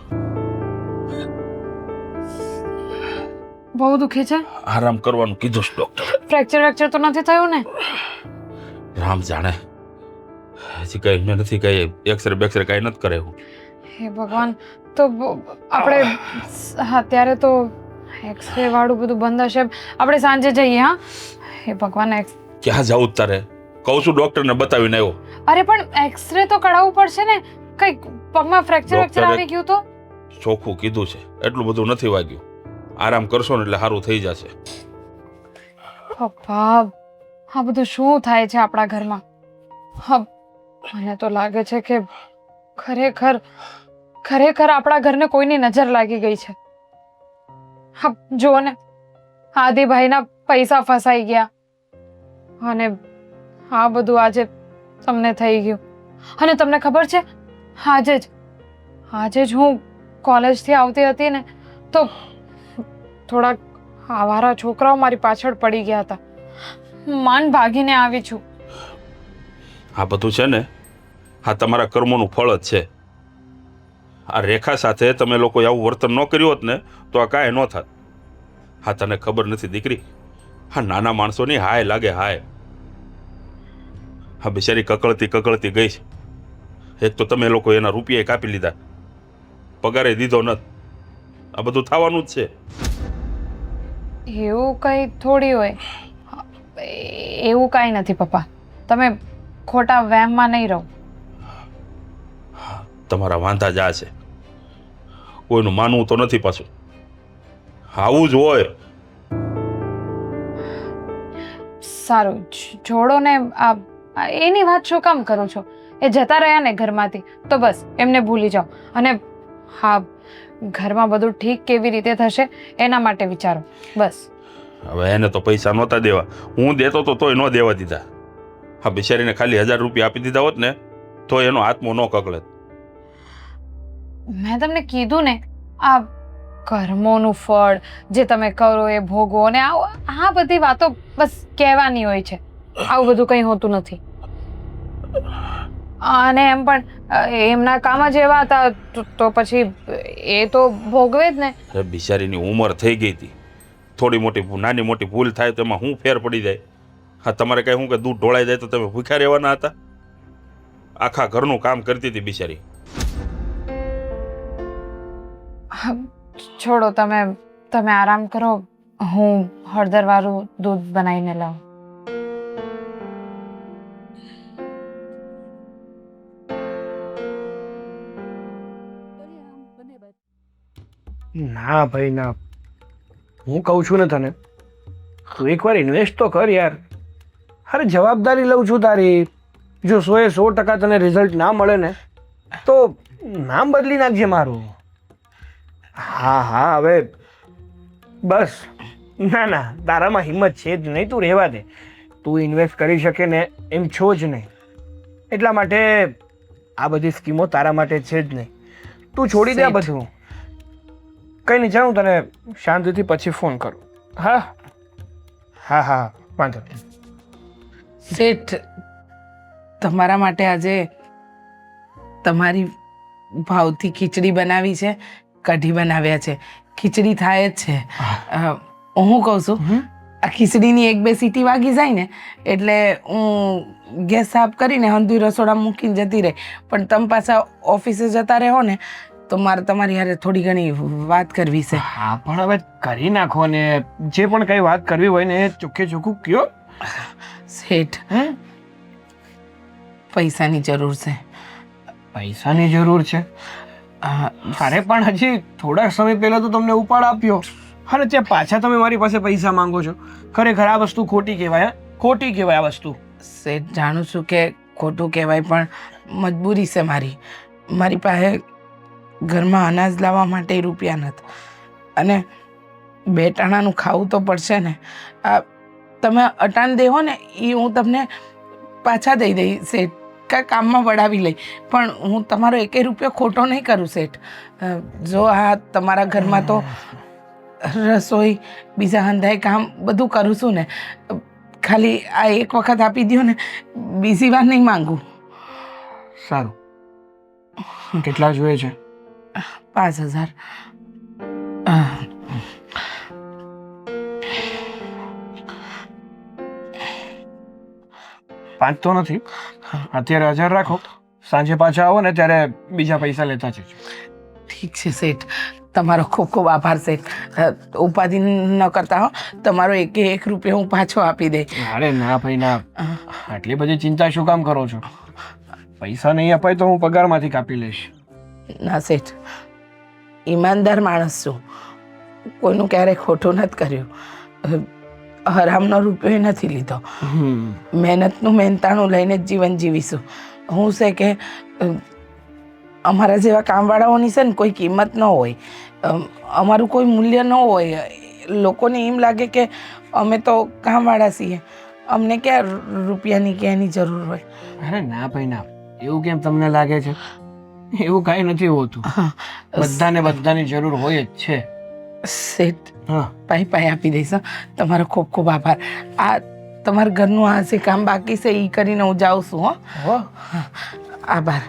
[SPEAKER 3] બહુ દુખે છે?
[SPEAKER 5] આરામ કરવાનું કીધું છે ડોક્ટર.
[SPEAKER 3] ફ્રેક્ચર તો નથી થયું ને?
[SPEAKER 5] રામ જાણે, હજી કઈ મેં નથી કઈ એક્સરે બેક્સરે કઈ નથી કરાવ્યું.
[SPEAKER 3] હે ભગવાન! તો આપણે અત્યારે તો એક્સરે વાળું બધું બંધ હશે, આપણે સાંજે જઈએ. હા હે ભગવાન!
[SPEAKER 5] ક્યાં જવું તારે? કહું છું ડોક્ટરને બતાવીને આવ્યો.
[SPEAKER 3] અરે પણ એક્સરે તો કઢાવવું પડશે ને. કઈ પગમાં ફ્રેક્ચર આવી ગયું તો?
[SPEAKER 5] ચોખ્ખું કીધું છે, એટલું બધું નથી વાગ્યું. આરામ કરશો ને એટલે સારું થઈ જશે.
[SPEAKER 3] પપ્પા, આ બધું શું થાય છે આપણા ઘરમાં? હા, મને તો લાગે છે કે ખરેખર આપણા ઘરને કોઈની નજર લાગી ગઈ છે. હા જુઓ ને, આદિભાઈના પૈસા ફસાઈ ગયા અને આ બધું આજે તમને થઈ ગયું. અને તમને ખબર છે, આજે જ હું કોલેજથી આવતી હતી ને તો થોડાક આવારા છોકરાઓ મારી પાછળ પડી ગયા હતા. માન ભાગીને આવી છું.
[SPEAKER 5] આ બધું છે ને, આ તમારા કર્મોનું ફળ જ છે. આ રેખા સાથે તમે લોકો આવું વર્તન ન કર્યું હોત ને તો આ કાંઈ ન થાત. હા તને ખબર નથી દીકરી, હા નાના માણસોની હાય લાગે હાય. હા બિચારી કકળતી ગઈ છે. એક તો તમે લોકો એના રૂપિયા કાપી લીધા, પગારે દીધો નથી. આ બધું થવાનું જ છે.
[SPEAKER 3] એવું કંઈ થોડી હોય. એવું કાંઈ નથી પપ્પા, તમે ખોટા વહેમમાં નહીં રહો.
[SPEAKER 5] તમારા વાંધા જ આ છે, કોઈનું માનવું તો નથી પાછું. આવું જ હોય.
[SPEAKER 3] સારું છોડો ને, એની વાત શું કામ કરો છો? એ જતા રહ્યા ને ઘરમાંથી તો બસ એમને ભૂલી જાઓ. અને હા, ઘરમાં બધું ઠીક કેવી રીતે થશે એના માટે વિચારો બસ.
[SPEAKER 5] હવે એને તો પૈસા નહોતા દેવા, હું દેતો તો તોય ન દેવા દીધા. હા બિચારીને ખાલી 1000 રૂપિયા આપી દીધા હોત ને તો એનો આત્મો ન કકળે.
[SPEAKER 3] મેં તમને કીધું ને, આ કર્મોનું ફળ જે તમે કરો એ ભોગવો. અને આ બધી વાતો બસ કહેવાની હોય છે, આવું બધું કંઈ હોતું નથી. અને એમ પણ એમના કામ જ એવા હતા તો પછી એ તો ભોગવે જ ને.
[SPEAKER 5] અરે બિચારીની ઉંમર થઈ ગઈ હતી, થોડી મોટી નાની મોટી ભૂલ થાય તો એમાં શું ફેર પડી જાય? હા, તમારે કઈ શું કે દૂધ ઢોળાઈ જાય તો તમે ભૂખ્યા રહેવાના હતા? આખા ઘરનું કામ કરતી હતી બિચારી.
[SPEAKER 3] છોડો, તમે આરામ કરો, હું હળદરવાળું દૂધ બનાવીને લાવું.
[SPEAKER 6] ના ભાઈ ના, હું કહું છું ને તને, તું એકવાર ઇન્વેસ્ટ તો કર યાર. અરે જવાબદારી લઉં છું તારી. જો 100% તને રિઝલ્ટ ના મળે ને તો નામ બદલી નાખજે મારું. હા હા, હવે બસ. ના ના, તારામાં હિંમત છે જ નહીં, તું રહેવા દે. તું ઇન્વેસ્ટ કરી શકે ને એમ છો જ નહીં, એટલા માટે આ બધી સ્કીમો તારા માટે છે જ નહીં. તું છોડી દે આ બધું. કંઈ નહીં, જાઉં તને શાંતિથી પછી ફોન કરું. હા હા હા, વાંધો નહીં.
[SPEAKER 4] શેઠ, તમારા માટે આજે તમારી ભાવથી ખીચડી બનાવી છે, કઢી બનાવ્યા છે. ખીચડી થાય જ છે. હું કહું છું, આ ખીચડીની 1-2 સીટી વાગી જાય ને એટલે હું ગેસ સાફ કરીને હંધુય રસોડા મૂકીને જતી રહી. પણ તમે પાછા ઓફિસે જતા રહો ને તો મારે તમારી હારે થોડી ઘણી વાત કરવી છે.
[SPEAKER 6] હા, પણ હવે કરી નાખો ને. જે પણ કઈ વાત કરવી હોય ને એ ચોખ્ખે ચોખ્ખું કયો.
[SPEAKER 4] શેઠ, પૈસાની જરૂર છે.
[SPEAKER 6] પૈસાની જરૂર છે? અરે પણ હજી થોડા સમય પહેલા તો તમને ઉપાડ આપ્યો, અને ત્યાં પાછા તમે મારી પાસે પૈસા માંગો છો. ખરેખર આ વસ્તુ ખોટી કહેવાય. ખોટી કહેવાય આ વસ્તુ.
[SPEAKER 4] શેઠ, જાણું છું કે ખોટું કહેવાય, પણ મજબૂરી છે મારી. મારી પાસે ઘરમાં અનાજ લાવવા માટે રૂપિયા નથી, અને 2 ટાણાનું ખાવું તો પડશે ને. આ તમે અટાણ દેવો ને એ હું તમને પાછા દઈ દઈ શેઠ, કામમાં વડાવી લઈ. પણ હું તમારો 1 રૂપિયો ખોટો નહીં કરું શેઠ. જો આ તમારા ઘરમાં તો રસોઈ, બીજા હંધાઈ કામ બધું કરું છું ને. ખાલી આ એક વખત આપી દો ને, બીજી વાર નહીં માંગુ.
[SPEAKER 6] સારું, કેટલા જોઈએ છે?
[SPEAKER 4] 5000.
[SPEAKER 6] પાંચ તો નથી, અત્યારે 1000 રાખો. સાંજે પાછા આવો ને ત્યારે બીજા પૈસા લેતા જજો.
[SPEAKER 4] ઠીક છે શેઠ, તમારો ખૂબ ખૂબ આભાર શેઠ. ઉપાધિ ન કરતા હો, તમારો 1 રૂપિયો હું પાછો આપી દઈ.
[SPEAKER 6] અરે ના ભાઈ ના, આટલી બધી ચિંતા શું કામ કરો છો? પૈસા નહીં અપાય તો હું પગારમાંથી કાપી લઈશ.
[SPEAKER 4] ના શેઠ, ઈમાનદાર માણસ છું, કોઈનું ક્યારેય ખોટું નથી કર્યું. હરામનો રૂપિયો નથી લીધો. મહેનતનું મહેનતાણું લઈને જ જીવન જીવીશું. હું છે કે અમારા જેવા કામવાળાઓની છે ને કોઈ કિંમત ન હોય, અમારું કોઈ મૂલ્ય ન હોય. લોકોને એમ લાગે કે અમે તો કામવાળા છીએ, અમને ક્યાં રૂપિયાની ક્યાંની જરૂર હોય.
[SPEAKER 6] અરે ના ભાઈ ના, એવું કેમ તમને લાગે છે? એવું કાંઈ નથી હોતું. બધાને બધાની જરૂર હોય જ છે.
[SPEAKER 4] શેઠ,
[SPEAKER 6] હા,
[SPEAKER 4] પાઈ આપી દઈશ. તમારો ખૂબ ખૂબ આભાર. આ તમારા ઘરનું આ જે કામ બાકી છે એ કરીને હું જાઉં છું. હો, આભાર.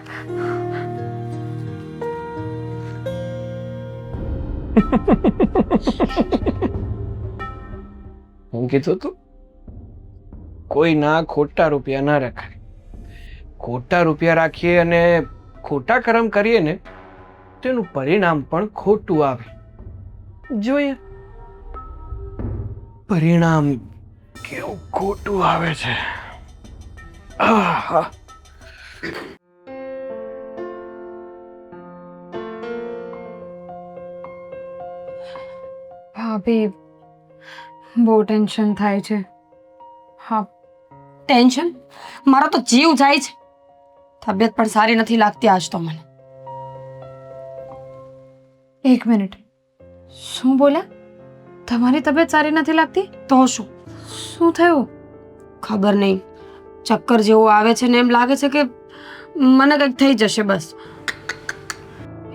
[SPEAKER 6] હું કીધું તું, કોઈ ના ખોટા રૂપિયા ના રખાય. ખોટા રૂપિયા રાખીએ અને ખોટા કર્મ કરીએ ને તેનું પરિણામ પણ ખોટું આવે. જોઈએ પરિણામ કેવું ખોટું આવે છે. આહા.
[SPEAKER 3] ભાભી, બહુ ટેન્શન થાય છે. હા,
[SPEAKER 2] ટેન્શન? મારો તો જીવ જાય છે. તબિયત પણ સારી નથી લાગતી આજ તો મને.
[SPEAKER 3] 1 મિનિટ, શું બોલ્યા? તમારી તબિયત સારી નથી લાગતી?
[SPEAKER 2] તો શું
[SPEAKER 3] થયું?
[SPEAKER 2] ખબર નહીં, ચક્કર જેવું આવે છે ને એમ લાગે છે કે મને કંઈક થઈ જશે બસ.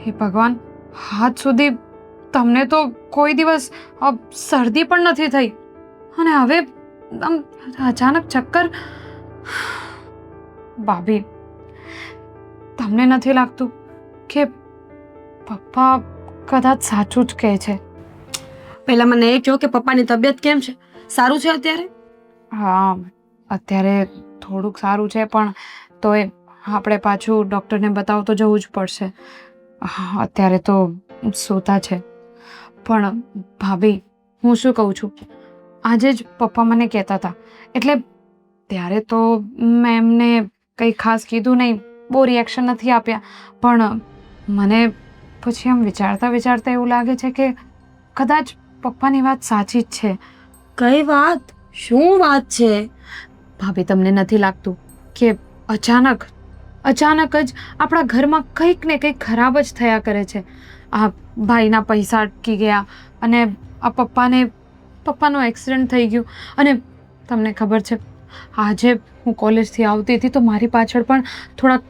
[SPEAKER 3] હે ભગવાન, હાથ સુધી તમને તો કોઈ દિવસ શરદી પણ નથી થઈ, અને હવે આમ અચાનક ચક્કર. ભાભી, તમને નથી લાગતું કે પપ્પા કદાચ સાચું જ કહે છે?
[SPEAKER 2] પહેલા મને એ કહો કે પપ્પાની તબિયત કેમ છે? સારું છે અત્યારે?
[SPEAKER 3] હા, અત્યારે થોડુંક સારું છે, પણ તોય આપણે પાછું ડૉક્ટરને બતાવતો જવું જ પડશે. અત્યારે તો સૂતા છે. પણ ભાભી, હું શું કહું છું, આજે જ પપ્પા મને કહેતા હતા, એટલે ત્યારે તો મેં એમને કંઈ ખાસ કીધું નહીં, બહુ રિએક્શન નથી આપ્યા, પણ મને પછી આમ વિચારતા વિચારતા એવું લાગે છે કે કદાચ પપ્પાની વાત સાચી જ છે.
[SPEAKER 2] કઈ વાત? શું વાત છે?
[SPEAKER 3] ભાભી, તમને નથી લાગતું કે અચાનક જ આપણા ઘરમાં કંઈક ને કંઈક ખરાબ જ થયા કરે છે? આ ભાઈના પૈસા અટકી ગયા, અને આ પપ્પાનો એક્સિડન્ટ થઈ ગયું, અને તમને ખબર છે, આજે હું કોલેજથી આવતી હતી તો મારી પાછળ પણ થોડાક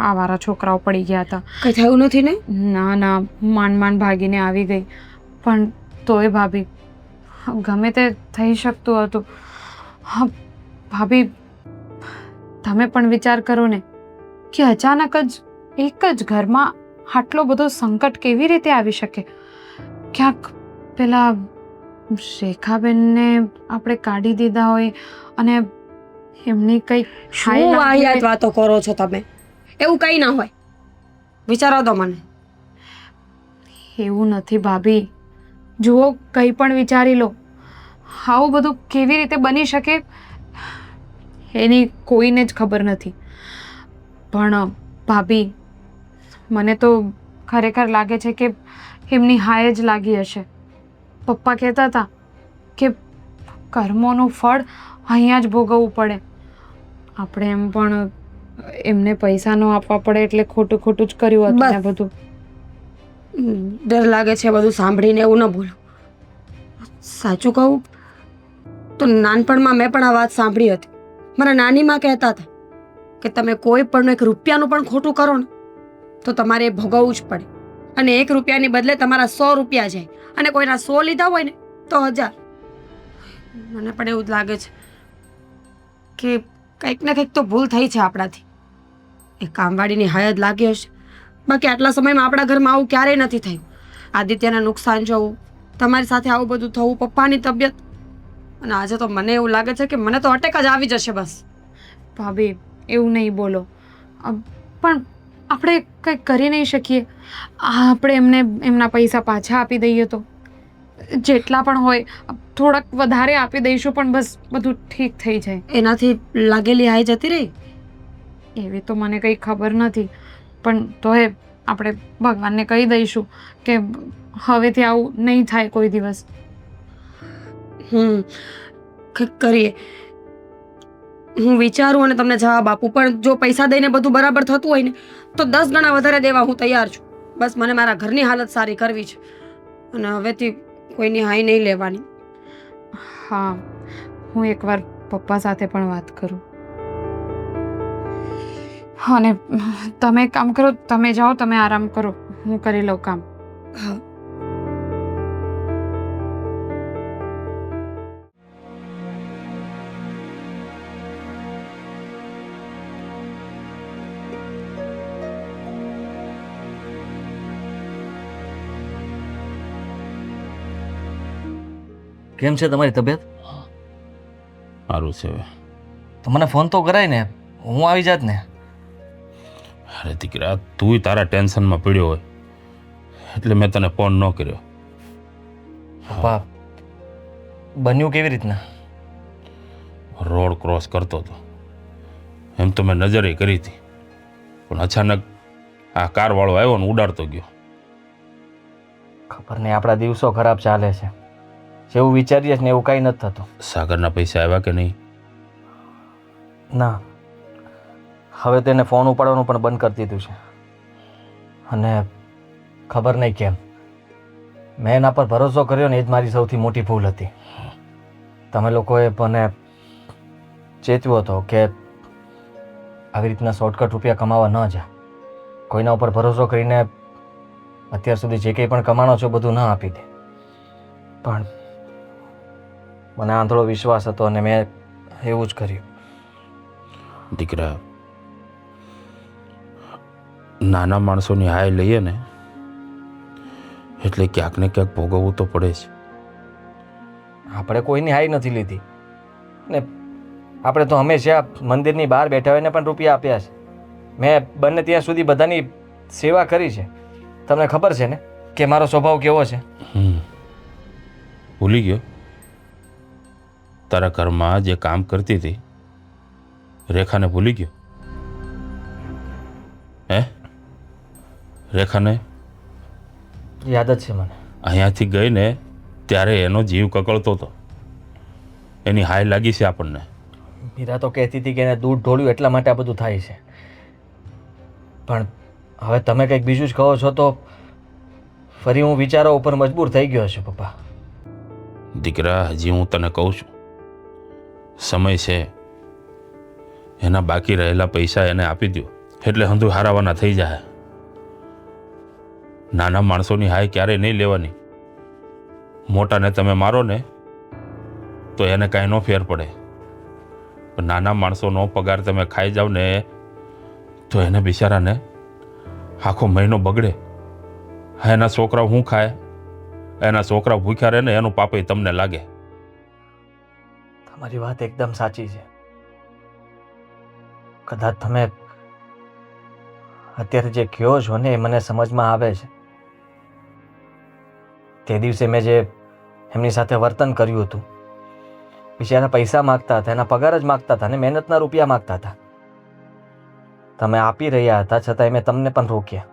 [SPEAKER 3] આવારા છોકરાઓ પડી ગયા હતા.
[SPEAKER 2] કઈ થયું નથી ને?
[SPEAKER 3] ના, માંડ ભાગીને આવી ગઈ. પણ તોય ભાભી, ગમે તે થઈ શકતું હતું. હા ભાભી, તમે પણ વિચાર કરો ને કે અચાનક જ એક જ ઘરમાં આટલો બધો સંકટ કેવી રીતે આવી શકે? ક્યાંક પેલા રેખાબેનને આપણે કાઢી દીધા હોય, અને એમની કંઈક
[SPEAKER 2] શું વાહિયાત વાતો કરો છો તમે? એવું કઈ ના હોય, વિચારો તો મને.
[SPEAKER 3] એવું નથી ભાભી, જુઓ, કંઈ પણ વિચારી લો. આવું બધું કેવી રીતે બની શકે એની કોઈને જ ખબર નથી. પણ ભાભી, મને તો ખરેખર લાગે છે કે એમની હાય જ લાગી હશે. પપ્પા કહેતા હતા કે કર્મોનું ફળ અહીંયા જ ભોગવવું પડે. આપણે એમ પણ એમને પૈસા ન આપવા પડે એટલે ખોટું જ કર્યું હતું ને બધું.
[SPEAKER 2] ડર લાગે છે બધું સાંભળીને. એવું ન બોલો. સાચું કહું તો નાનપણમાં મેં પણ આ વાત સાંભળી હતી. મારા નાની માં કહેતા હતા કે તમે કોઈ પણ એક રૂપિયાનું પણ ખોટું કરો ને તો તમારે એ ભોગવવું જ પડે, અને 1 રૂપિયાની બદલે તમારા 100 રૂપિયા જાય, અને કોઈના 100 લીધા હોય ને તો 1000. મને પણ એવું જ લાગે છે કે કંઈક ને કંઈક તો ભૂલ થઈ છે આપણાથી. એ કામવાળીની હાયત લાગી હશે. બાકી આટલા સમયમાં આપણા ઘરમાં આવું ક્યારેય નથી થયું. આદિત્યને નુકસાન જવું, તમારી સાથે આવું બધું થવું, પપ્પાની તબિયત, અને આજે તો મને એવું લાગે છે કે મને તો અટેક જ આવી જશે બસ.
[SPEAKER 3] ભાભી, એવું નહીં બોલો. પણ આપણે કંઈક કરી નહીં શકીએ? આપણે એમને એમના પૈસા પાછા આપી દઈએ તો? જેટલા પણ હોય થોડાક વધારે આપી દઈશું, પણ બસ બધું ઠીક થઈ જાય.
[SPEAKER 2] એનાથી લાગેલી હાઈ જતી રહી?
[SPEAKER 3] એવી તો મને કંઈ ખબર નથી, પણ તોય આપણે ભગવાનને કહી દઈશું કે હવેથી આવું નહીં થાય કોઈ દિવસ.
[SPEAKER 2] કંઈક કરીએ. હું વિચારું અને તમને જવાબ આપું, પણ જો પૈસા દઈને બધું બરાબર થતું હોય ને તો 10 ગણા વધારે દેવા હું તૈયાર છું. બસ મને મારા ઘરની હાલત સારી કરવી છે, અને હવેથી કોઈની હાઈ નહીં લેવાની.
[SPEAKER 3] હા, હું એકવાર પપ્પા સાથે પણ વાત કરું. અને તમે એક કામ કરો, તમે જાઓ, તમે આરામ કરો, હું કરી લઉં કામ.
[SPEAKER 2] હા.
[SPEAKER 1] કેમ છે તમારી તબિયત?
[SPEAKER 5] સારું છે હવે.
[SPEAKER 1] તો મને ફોન તો કરાય ને, હું આવી જાત ને.
[SPEAKER 5] અરે દીકરા, તું તારા ટેન્શનમાં પડ્યો હોય એટલે મેં તને ફોન ન કર્યો.
[SPEAKER 1] પપ્પા, બન્યું કેવી રીતના?
[SPEAKER 5] રોડ ક્રોસ કરતો હતો, એમ તો મેં નજરે કરી હતી, પણ અચાનક આ કારવાળો આવ્યો ને ઉડાડતો ગયો.
[SPEAKER 1] ખબર નહીં, આપણા દિવસો ખરાબ ચાલે છે. જેવું વિચારીએ ને એવું કાંઈ નથી થતું.
[SPEAKER 5] સાગરના પૈસા આવ્યા કે નહીં?
[SPEAKER 1] ના, હવે તેને ફોન ઉપાડવાનું પણ બંધ કરી દીધું છે. અને ખબર નહીં કેમ મેં એના પર ભરોસો કર્યો ને, એ જ મારી સૌથી મોટી ભૂલ હતી. તમે લોકોએ મને ચેતવ્યો હતો કે આવી રીતના શોર્ટકટ રૂપિયા કમાવા ન જા. કોઈના ઉપર ભરોસો કરીને અત્યાર સુધી જે કંઈ પણ કમાણો છો બધું ન આપી દે. પણ મને આંધળો વિશ્વાસ હતો અને મેં એવું જ કર્યું.
[SPEAKER 5] દીકરા, નાના માણસોની હાય લઈએ ને એટલે ક્યાંક ને ક્યાંક ભોગવવું તો પડે જ.
[SPEAKER 1] આપણે કોઈની હાઈ નથી લીધી ને આપણે તો હંમેશા મંદિરની બહાર બેઠા હોઈને પણ રૂપિયા આપ્યા છે. મેં બને ત્યાં સુધી બધાની સેવા કરી છે. તમને ખબર છે ને કે મારો સ્વભાવ કેવો છે.
[SPEAKER 5] ભૂલી ગયો? તારા ઘરમાં જે કામ કરતી હતી રેખાને ભૂલી ગયો? હે? રેખાને
[SPEAKER 1] યાદ જ છે મને.
[SPEAKER 5] અહીંયાથી ગઈ ને ત્યારે એનો જીવ કકળતો હતો. એની હાય લાગી છે આપણને.
[SPEAKER 1] મીરા તો કહેતી હતી કે એને દૂધ ઢોળ્યું એટલા માટે આ બધું થાય છે. પણ હવે તમે કંઈક બીજું જ કહો છો તો ફરી હું વિચારો ઉપર મજબૂર થઈ ગયો છું પપ્પા.
[SPEAKER 5] દીકરા, હજી હું તને કહું છું, સમય છે. એના બાકી રહેલા પૈસા એને આપી દો એટલે હંધુ હારાવાના થઈ જાય. નાના માણસોની હાય ક્યારેય નહીં લેવાની. મોટાને તમે મારો ને તો એને કાંઈ ન ફેર પડે, પણ નાના માણસોનો પગાર તમે ખાઈ જાઓ ને તો એને બિચારાને આખો મહિનો બગડે. હા, એના છોકરાઓ શું ખાય? એના છોકરા ભૂખ્યા રહે ને એનું પાપે તમને લાગે.
[SPEAKER 1] તમારી વાત એકદમ સાચી છે. કદાચ તમે અત્યારે જે કહો છો ને એ મને સમજમાં આવે છે. તે દિવસે મેં જે એમની સાથે વર્તન કર્યું હતું, બિચારા પૈસા માગતા હતા, એના પગાર જ માગતા હતા અને મહેનતના રૂપિયા માગતા હતા. તમે આપી રહ્યા હતા છતાંય મેં તમને પણ રોક્યા.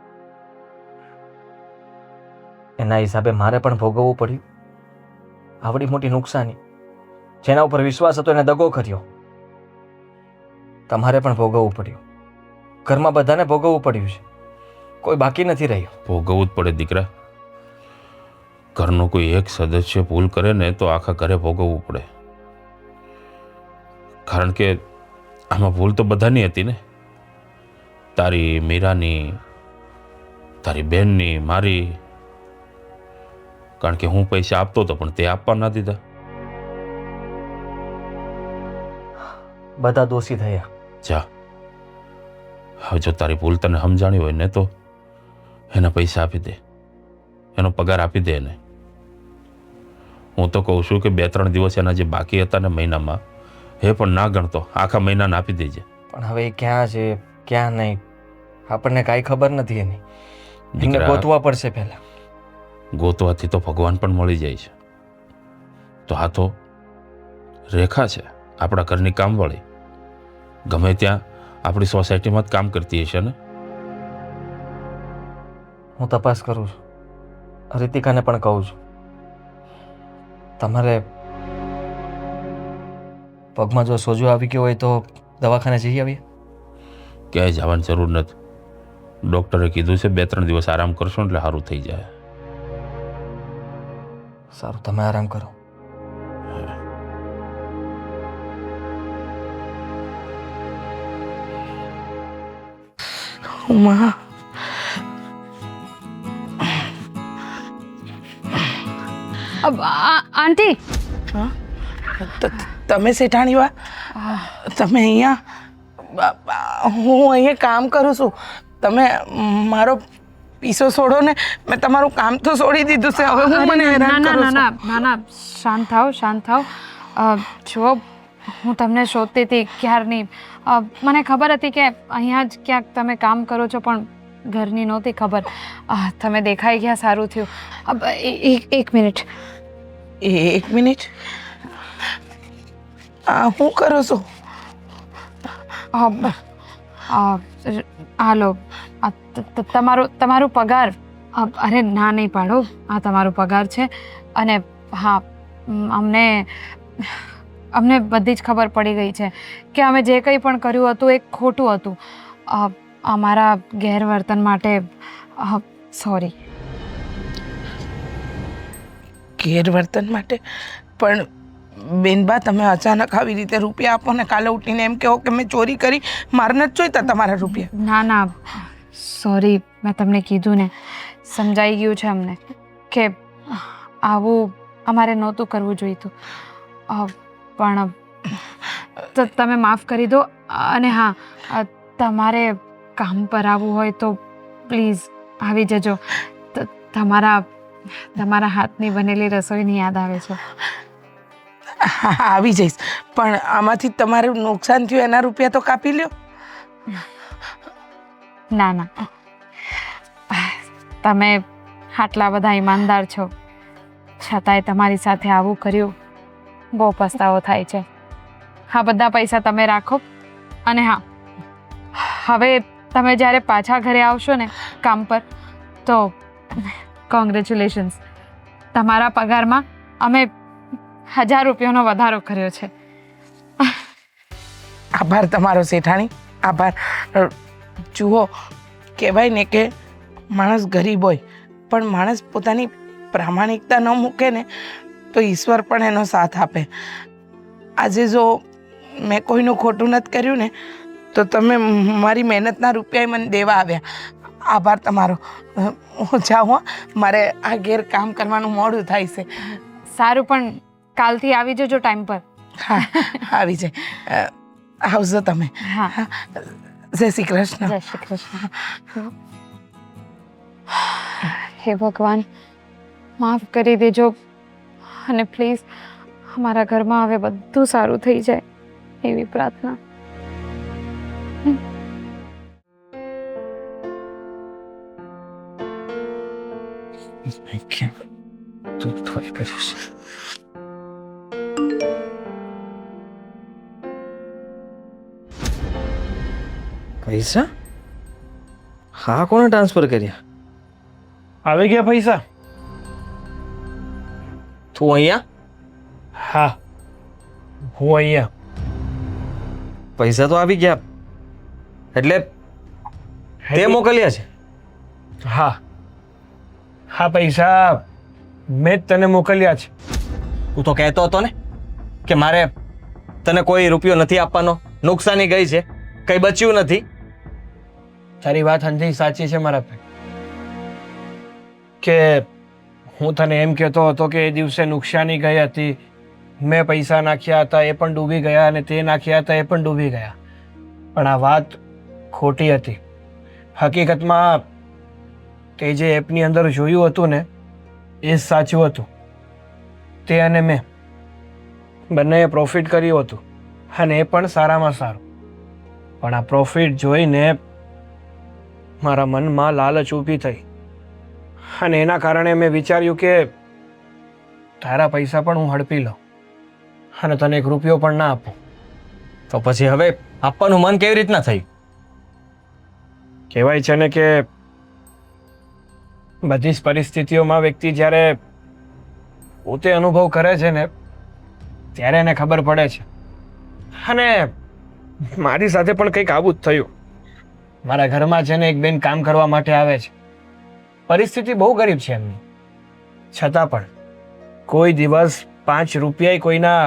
[SPEAKER 1] એના હિસાબે મારે પણ ભોગવવું પડ્યું આવડી મોટી નુકસાની. જેના ઉપર વિશ્વાસ હતો એને દગો કર્યો. તમારે પણ ભોગવવું પડ્યું. ઘરમાં બધાને ભોગવવું પડ્યું છે. કોઈ બાકી નથી રહ્યું.
[SPEAKER 5] ભોગવવું જ પડે દીકરા. ઘરનો કોઈ એક સદસ્ય ભૂલ કરે ને તો આખા ઘરે ભોગવવું પડે. કારણ કે આમાં ભૂલ તો બધાની હતી ને. તારી, મીરાની, તારી બહેનની, મારી. કારણ કે હું પૈસા આપતો હતો પણ તે આપવા ના દીધા.
[SPEAKER 1] બધા દોષી થયા.
[SPEAKER 5] જા, હવે જો તારી ભૂલ તને સમજાણી હોય ને તો એના પૈસા આપી દે, એનો પગાર આપી દે એને. હું તો કહું છું કે 2-3 દિવસ એના જે બાકી હતા ને મહિનામાં એ પણ ના ગણતો, આખા મહિનાને આપી દેજે.
[SPEAKER 1] પણ હવે એ ક્યાં છે ક્યાં નહીં આપણને કાંઈ ખબર નથી એની. એમને
[SPEAKER 5] દીકરા,
[SPEAKER 1] ગોતવા પડશે પહેલા.
[SPEAKER 5] ગોતવાથી તો ભગવાન પણ મળી જાય છે. તો આ તો રેખા છે, આપણા ઘરની કામવાળી. ગમે ત્યાં આપણી સોસાયટીમાં જ કામ કરતી હશે ને.
[SPEAKER 1] હું તપાસ કરું છું. રીતિકાને પણ કહું છું. તમારે પગમાં જો સોજો આવી ગયો હોય તો દવાખાને જઈ આવીએ.
[SPEAKER 5] ક્યાંય જવાની જરૂર નથી. ડૉક્ટરે કીધું છે 2-3 દિવસ આરામ કરશો એટલે સારું થઈ જાય.
[SPEAKER 1] સારું, તમે આરામ કરો.
[SPEAKER 4] ઉમા,
[SPEAKER 3] આંટી,
[SPEAKER 4] હા, તમે શેઠાણીવા, તમે અહીંયા? હું અહીંયા કામ કરું છું. તમે મારો પીસો છોડો ને. મેં તમારું કામ તો છોડી દીધું છે. હવે હું મને હેરાન
[SPEAKER 3] ના
[SPEAKER 4] કરું
[SPEAKER 3] ના
[SPEAKER 4] છું.
[SPEAKER 3] ના ના, શાંત થાવ, શાંત થાવ. જો હું તમને શોધતી હતી ક્યારની. મને ખબર હતી કે અહીંયા જ ક્યાંક તમે કામ કરો છો, પણ ઘરની નહોતી ખબર. તમે દેખાઈ ગયા, સારું થયું. એક મિનિટ.
[SPEAKER 4] એક મિનિટ. હું કરો છો?
[SPEAKER 3] હાલો, તમારું પગાર. અરે ના, નહીં પાડો. આ તમારો પગાર છે. અને હા, અમને બધી જ ખબર પડી ગઈ છે કે અમે જે કંઈ પણ કર્યું હતું એ ખોટું હતું. અમારા ગેરવર્તન માટે સોરી.
[SPEAKER 4] ગેરવર્તન માટે? પણ બેનબા, તમે અચાનક આવી રીતે રૂપિયા આપો ને કાલે ઉઠીને એમ કહો કે મેં ચોરી કરી, મારે નથી જોઈતા તમારા રૂપિયા.
[SPEAKER 3] ના ના, સોરી. મેં તમને કીધું ને, સમજાઈ ગયું છે અમને કે આવું અમારે નહોતું કરવું જોઈતું. પણ તો તમે માફ કરી દો. અને હા, તમારે કામ પર આવવું હોય તો પ્લીઝ આવી જજો. તમારા હાથની બનેલી રસોઈની યાદ આવે છે.
[SPEAKER 4] હા આવી જઈશ, પણ આમાંથી તમારું નુકસાન થયું એના રૂપિયા તો કાપી લ્યો.
[SPEAKER 3] ના ના, તમે આટલા બધા ઈમાનદાર છો છતાંય તમારી સાથે આવું કર્યું, બહુ પસ્તાવો થાય છે. હા, બધા પૈસા તમે રાખો. અને હા, હવે તમે જ્યારે પાછા ઘરે આવશો ને કામ પર, તો કોંગ્રેચ્યુલેશન્સ, તમારા પગારમાં અમે 1000 રૂપિયાનો વધારો કર્યો છે.
[SPEAKER 4] આભાર તમારો શેઠાણી, આભાર. જુઓ, કહેવાય ને કે માણસ ગરીબ હોય પણ માણસ પોતાની પ્રામાણિકતા ન મૂકે ને તો ઈશ્વર પણ એનો સાથ આપે. આજે જો મેં કોઈનું ખોટું નથી કર્યું ને તો તમે મારી મહેનતના રૂપિયા મને દેવા આવ્યા. આભાર તમારો. હું જાઉં હો, મારે આ ઘેર કામ કરવાનું મોડું થાય છે.
[SPEAKER 3] સારું, પણ કાલથી આવી જજો ટાઈમ પર.
[SPEAKER 4] હા આવી જાય. આવજો તમે.
[SPEAKER 3] હા,
[SPEAKER 4] જય શ્રી કૃષ્ણ.
[SPEAKER 3] જય શ્રી કૃષ્ણ. હે ભગવાન, માફ કરી દેજો અને પ્લીઝ અમારા ઘરમાં હવે બધું સારું થઈ જાય એવી પ્રાર્થના.
[SPEAKER 1] પૈસા? હા, કોને ટ્રાન્સફર કર્યા?
[SPEAKER 6] આવી ગયા પૈસા?
[SPEAKER 1] તું અહીંયા?
[SPEAKER 6] હા, હું અહીંયા.
[SPEAKER 1] પૈસા તો આવી ગયા, એટલે તે મોકલ્યા છે?
[SPEAKER 6] હા હા, પૈસા મેં જ તને મોકલ્યા છે.
[SPEAKER 1] તું તો કહેતો હતો ને કે મારે તને કોઈ રૂપિયો નથી આપવાનો, નુકસાની ગઈ છે, કંઈ બચ્યું નથી.
[SPEAKER 6] તારી વાત અંધી સાચી છે મારા ભાઈ, કે હું તને એમ કહેતો હતો કે એ દિવસે નુકસાની ગઈ હતી, મેં પૈસા નાખ્યા હતા એ પણ ડૂબી ગયા અને તે નાખ્યા હતા એ પણ ડૂબી ગયા. પણ આ વાત ખોટી હતી. હકીકતમાં તે જે એપની અંદર જોયું હતું ને એ જ સાચું હતું. તે અને મેં બંનેએ પ્રોફિટ કર્યું હતું અને એ પણ સારામાં સારું. પણ આ પ્રોફિટ જોઈને મારા મનમાં લાલચ ઊભી થઈ અને એના કારણે મેં વિચાર્યું કે તારા પૈસા પણ હું હડપી લઉં અને તને 1 રૂપિયો પણ ના આપું.
[SPEAKER 1] તો પછી હવે આપવાનું મન કેવી રીતના થયું?
[SPEAKER 6] કહેવાય છે ને કે બધી જ પરિસ્થિતિઓમાં વ્યક્તિ જ્યારે પોતે અનુભવ કરે છે ને ત્યારે એને ખબર પડે છે. અને મારી સાથે પણ કંઈક આવું જ થયું. મારા ઘરમાં છે ને એક બેન કામ કરવા માટે આવે છે. પરિસ્થિતિ બહુ ગરીબ છે એમની, છતાં પણ કોઈ દિવસ 5 રૂપિયા કોઈના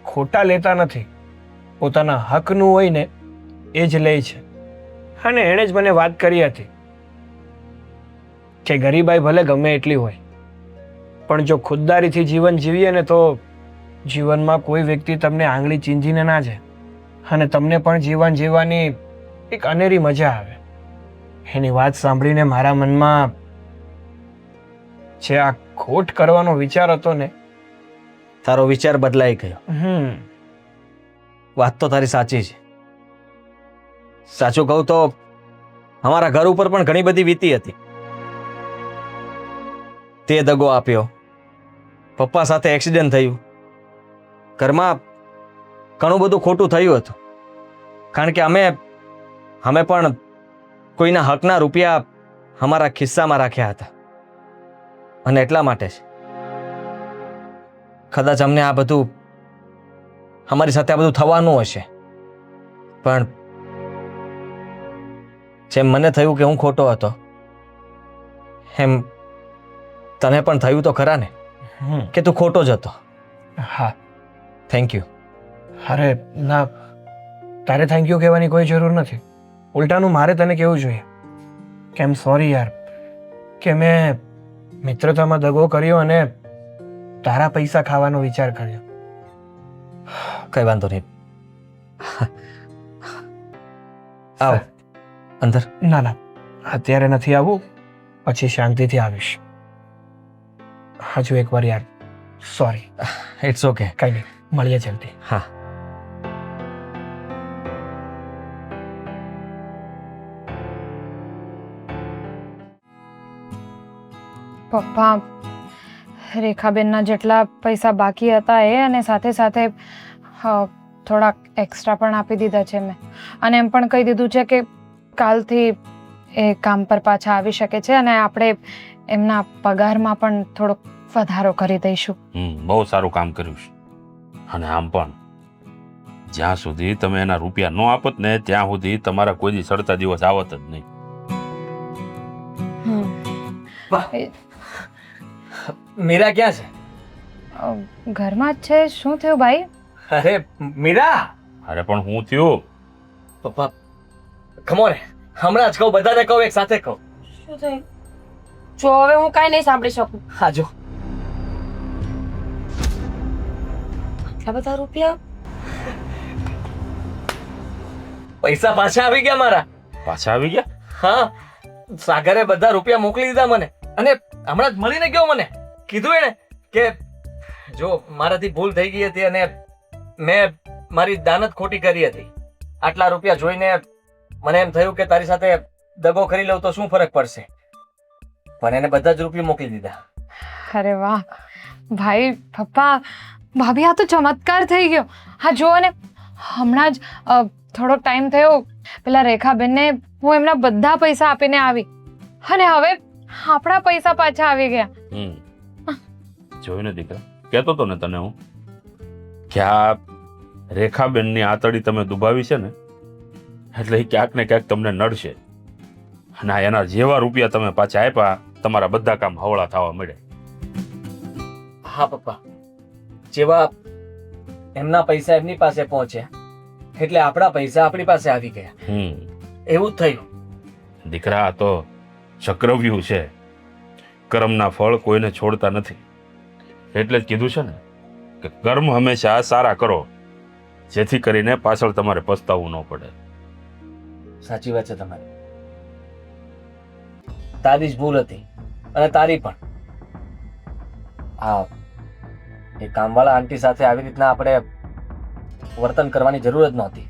[SPEAKER 6] ખોટા લેતા નથી. પોતાના હકનું હોય ને એ જ લે છે. અને એણે જ મને વાત કરી હતી કે ગરીબાઈ ભલે ગમે એટલી હોય, પણ જો ખુદદારીથી જીવન જીવીએ ને તો જીવનમાં કોઈ વ્યક્તિ તમને આંગળી ચીંધીને ના જાય અને તમને પણ જીવન જીવવાની એક અનેરી મજા આવે. એની વાત સાંભળીને મારા મનમાં જે આ ખોટ કરવાનો વિચાર હતો ને,
[SPEAKER 1] તારો વિચાર બદલાઈ ગયો. વાત તો તારી સાચી છે. સાચું કહું તો અમારા ઘર ઉપર પણ ઘણી બધી વીતી હતી. તે દગો આપ્યો, પપ્પા સાથે એક્સિડન્ટ થયું, ઘરમાં ઘણું બધું ખોટું થયું હતું. કારણ કે અમે પણ કોઈના હકના રૂપિયા અમારા ખિસ્સામાં રાખ્યા હતા અને એટલા માટે જ કદાચ અમને આ બધું, અમારી સાથે આ બધું થવાનું હશે. પણ જેમ મને થયું કે હું ખોટો હતો, એમ તને પણ થયું તો ખરા ને કે તું ખોટો જ હતો.
[SPEAKER 6] હા, થેન્ક યુ. અરે ના, તારે થેન્ક યુ કહેવાની કોઈ જરૂર નથી. ઉલટાનું મારે તને કહેવું જોઈએ કે એમ સોરી યાર કે મેં મિત્રતામાં દગો કર્યો અને તારા પૈસા ખાવાનો વિચાર કર્યો.
[SPEAKER 1] કંઈ વાંધો નહીં, આવ અંદર.
[SPEAKER 6] ના ના, અત્યારે નથી આવવું, પછી શાંતિથી આવીશ. હજુ એકવાર યાર, સોરી.
[SPEAKER 1] It's okay.
[SPEAKER 6] કંઈ નહીં, મળીએ જલ્દી.
[SPEAKER 1] હા.
[SPEAKER 3] પપ્પા રેખાબેનના જેટલા પૈસા બાકી હતા એ અને સાથે સાથે થોડાક એક્સ્ટ્રા પણ આપી દીધા છે મેં. અને એમ પણ કહી દીધું છે કે કાલથી એ કામ પર પાછા આવી શકે છે અને આપણે એમના પગારમાં પણ થોડોક વધારો કરી દઈશું.
[SPEAKER 5] બહુ સારું કામ કર્યું છે. અને આમ પણ જ્યાં સુધી તમે એના રૂપિયા ન આપત ને ત્યાં સુધી તમારા કોઈ દી સડતા દિવસ આવત જ નહીં.
[SPEAKER 1] મીરા ક્યાં છે?
[SPEAKER 3] ઘરમાં જ છે. શું થયું ભાઈ?
[SPEAKER 1] અરે મીરા!
[SPEAKER 5] અરે પણ હું થયું?
[SPEAKER 1] પપ્પા ખમો ને, હમણાં જ કહું, બધાને કહું, એક સાથે કહું.
[SPEAKER 2] શું થયું? જો હવે હું કાંઈ નહીં સાંભળી શકું.
[SPEAKER 1] હા જો,
[SPEAKER 2] આટલા બધા રૂપિયા?
[SPEAKER 1] પૈસા પાછા આવી ગયા મારા.
[SPEAKER 5] પાછા આવી ગયા?
[SPEAKER 1] હા, સાગરે બધા રૂપિયા મોકલી દીધા મને. અને હમણાં જ મળીને ગયો મને. કીધું એને કે જો મારાથી ભૂલ થઈ ગઈ હતી અને મેં મારી દાનત ખોટી કરી હતી. આટલા રૂપિયા જોઈને મને એમ થયું કે તારી સાથે દગો કરી લઉં તો શું ફરક પડશે, પણ એને બધા જ રૂપિયા મોકલી દીધા.
[SPEAKER 3] અરે વાહ ભાઈ, પપ્પા, ભાભી, આ તો ચમત્કાર થઈ ગયો. હા જુઓ ને, હમણાં જ થોડોક ટાઈમ થયો પેલા રેખાબેનને હું એમના બધા પૈસા આપીને આવી અને હવે આપણા પૈસા પાછા આવી ગયા.
[SPEAKER 5] જોયું ને દીકરા, કહેતો તો ને તને હું કે આ રેખાબેનની આતડી તમે દુભાવી છે ને એટલે એ ક્યાંક ને ક્યાંક તમને નડશે. અને એના જેવા રૂપિયા તમે પાછા આપ્યા, તમારા બધા કામ હવળા થવા મળે.
[SPEAKER 1] હા પપ્પા, જેવા એમના પૈસા એમની પાસે પહોંચ્યા એટલે આપણા પૈસા આપણી પાસે આવી ગયા. એવું જ થયું.
[SPEAKER 5] દીકરા, આ તો ચક્રવ્યૂહ છે. કર્મના ફળ કોઈને છોડતા નથી. એટલે જ કીધું છે ને કે કર્મ હંમેશા સારા કરો, જેથી કરીને પાછળ તમારે પસ્તાવવું ન પડે.
[SPEAKER 1] સાચી વાત છે તમારી. તારી જ ભૂલ હતી અને તારી પણ. હા, એ કામવાળા આંટી સાથે આવી રીતના આપણે વર્તન કરવાની જરૂર જ નહોતી.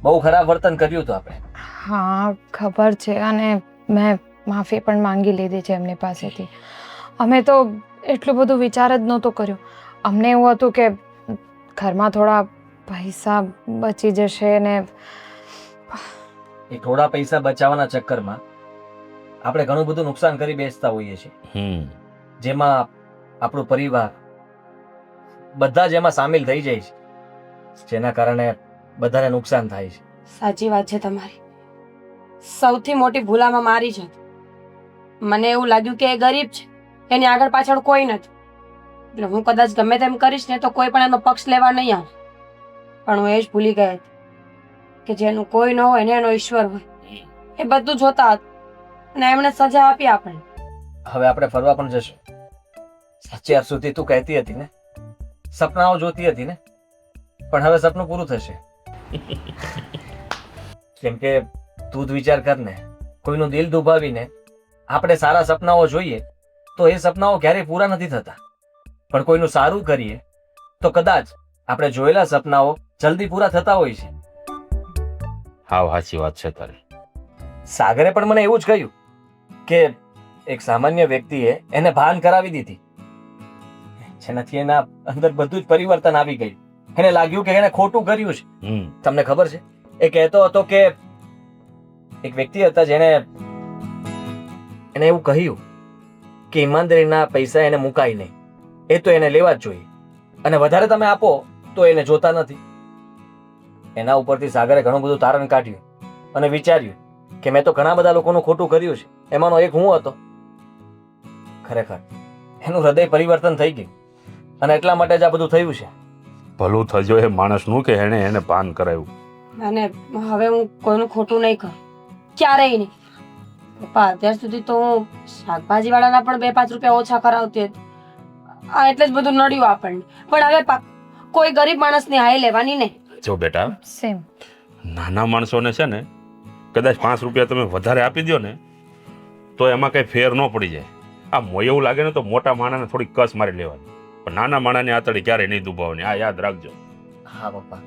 [SPEAKER 1] બહુ ખરાબ વર્તન કર્યું હતું આપણે.
[SPEAKER 3] હા ખબર છે, અને મેં માફી પણ માંગી લીધી છે એમની પાસેથી. અમે તો એટલું બધું વિચાર જ નહોતો કર્યો. અમને એવું હતું કે ઘરમાં થોડા પૈસા બચી જશે ને
[SPEAKER 1] એ થોડા પૈસા બચાવવાના ચક્કરમાં આપણે ઘણું બધું નુકસાન કરી બેસતા હોઈએ છીએ, જેમાં આપણો પરિવાર બધા જ એમાં સામેલ થઈ જાય છે, જેના કારણે બધાને નુકસાન થાય છે.
[SPEAKER 2] સાચી વાત છે તમારી. સૌથી મોટી ભૂલામાં મારી છે. મને એવું લાગ્યું કે એ ગરીબ છે, એની આગળ પાછળ કોઈ નથી, એટલે હું કદાચ ગમે તેમ કરીશ ને તો કોઈ પણ એનો પક્ષ લેવા નહીં આવે. પણ હું એ જ ભૂલી ગઈ હતી કે જેનું કોઈ ન હોય ને એનો ઈશ્વર હોય. એ બધું જોતા હતા અને એમણે સજા આપી આપણને.
[SPEAKER 1] હવે આપણે ફરવા પણ જશું. અત્યાર સુધી તું કહેતી હતી ને, સપનાઓ જોતી હતી ને, પણ હવે સપનું પૂરું થશે. કેમ કે તું જ વિચાર કર ને, કોઈનું દિલ દુભાવીને આપણે સારા સપનાઓ જોઈએ તો એ સપનાઓ ક્યારેય પૂરા નથી થતા, પણ કોઈનું સારું કરીએ તો કદાચ આપણે જોયેલા સપનાઓ જલ્દી પૂરા થતા હોય છે.
[SPEAKER 5] હા, સાચી વાત છે તારી.
[SPEAKER 1] સાગરે પણ મને એવું જ કહ્યું કે એક સામાન્ય વ્યક્તિએ એને ભાન કરાવી દીધી, જેનાથી એના અંદર બધું જ પરિવર્તન આવી ગયું. એને લાગ્યું કે એને ખોટું કર્યું છે. તમને ખબર છે, એ કહેતો હતો કે એક વ્યક્તિ હતા જેને એને એવું કહ્યું કે ઈમાનદારીના પૈસા એને મુકાય નહીં, એ તો એને લેવા જ જોઈએ, અને વધારે તમે આપો તો એને જોતા નથી. એના ઉપરથી સાગરે ઘણું બધું તારણ કાઢ્યું અને વિચાર્યું કે મેં તો ઘણા બધા લોકોનું ખોટું કર્યું છે, એમાંનો એક હું હતો. ખરેખર એનું હૃદય પરિવર્તન થઈ ગયું અને એટલા માટે જ આ બધું થયું છે.
[SPEAKER 5] ભલું થજો એ માણસનું કે એને ભાન કરાવ્યું.
[SPEAKER 2] અને હવે હું કોઈનું ખોટું નહીં કરું, ક્યારેય નહીં. પપ્પા, અત્યાર સુધી તો હું શાકભાજી વાળાના પણ 2-5 રૂપિયા ઓછા કરાવતી હતી. આ એટલે જ બધું નડ્યું આપણને. પણ હવે કોઈ ગરીબ માણસની હાય લેવાની નહીં.
[SPEAKER 5] જો બેટા,
[SPEAKER 3] સેમ.
[SPEAKER 5] નાના માણસોને છે ને કદાચ 5 રૂપિયા તમે વધારે આપી દો ને તો એમાં કંઈ ફેર ન પડી જાય. આ એવું લાગે ને તો મોટા માણાને થોડી કસ મારી લેવાની, પણ નાના માણાની આતડી ક્યારેય નહીં દુભાવવાની. આ યાદ રાખજો.
[SPEAKER 1] હા પપ્પા.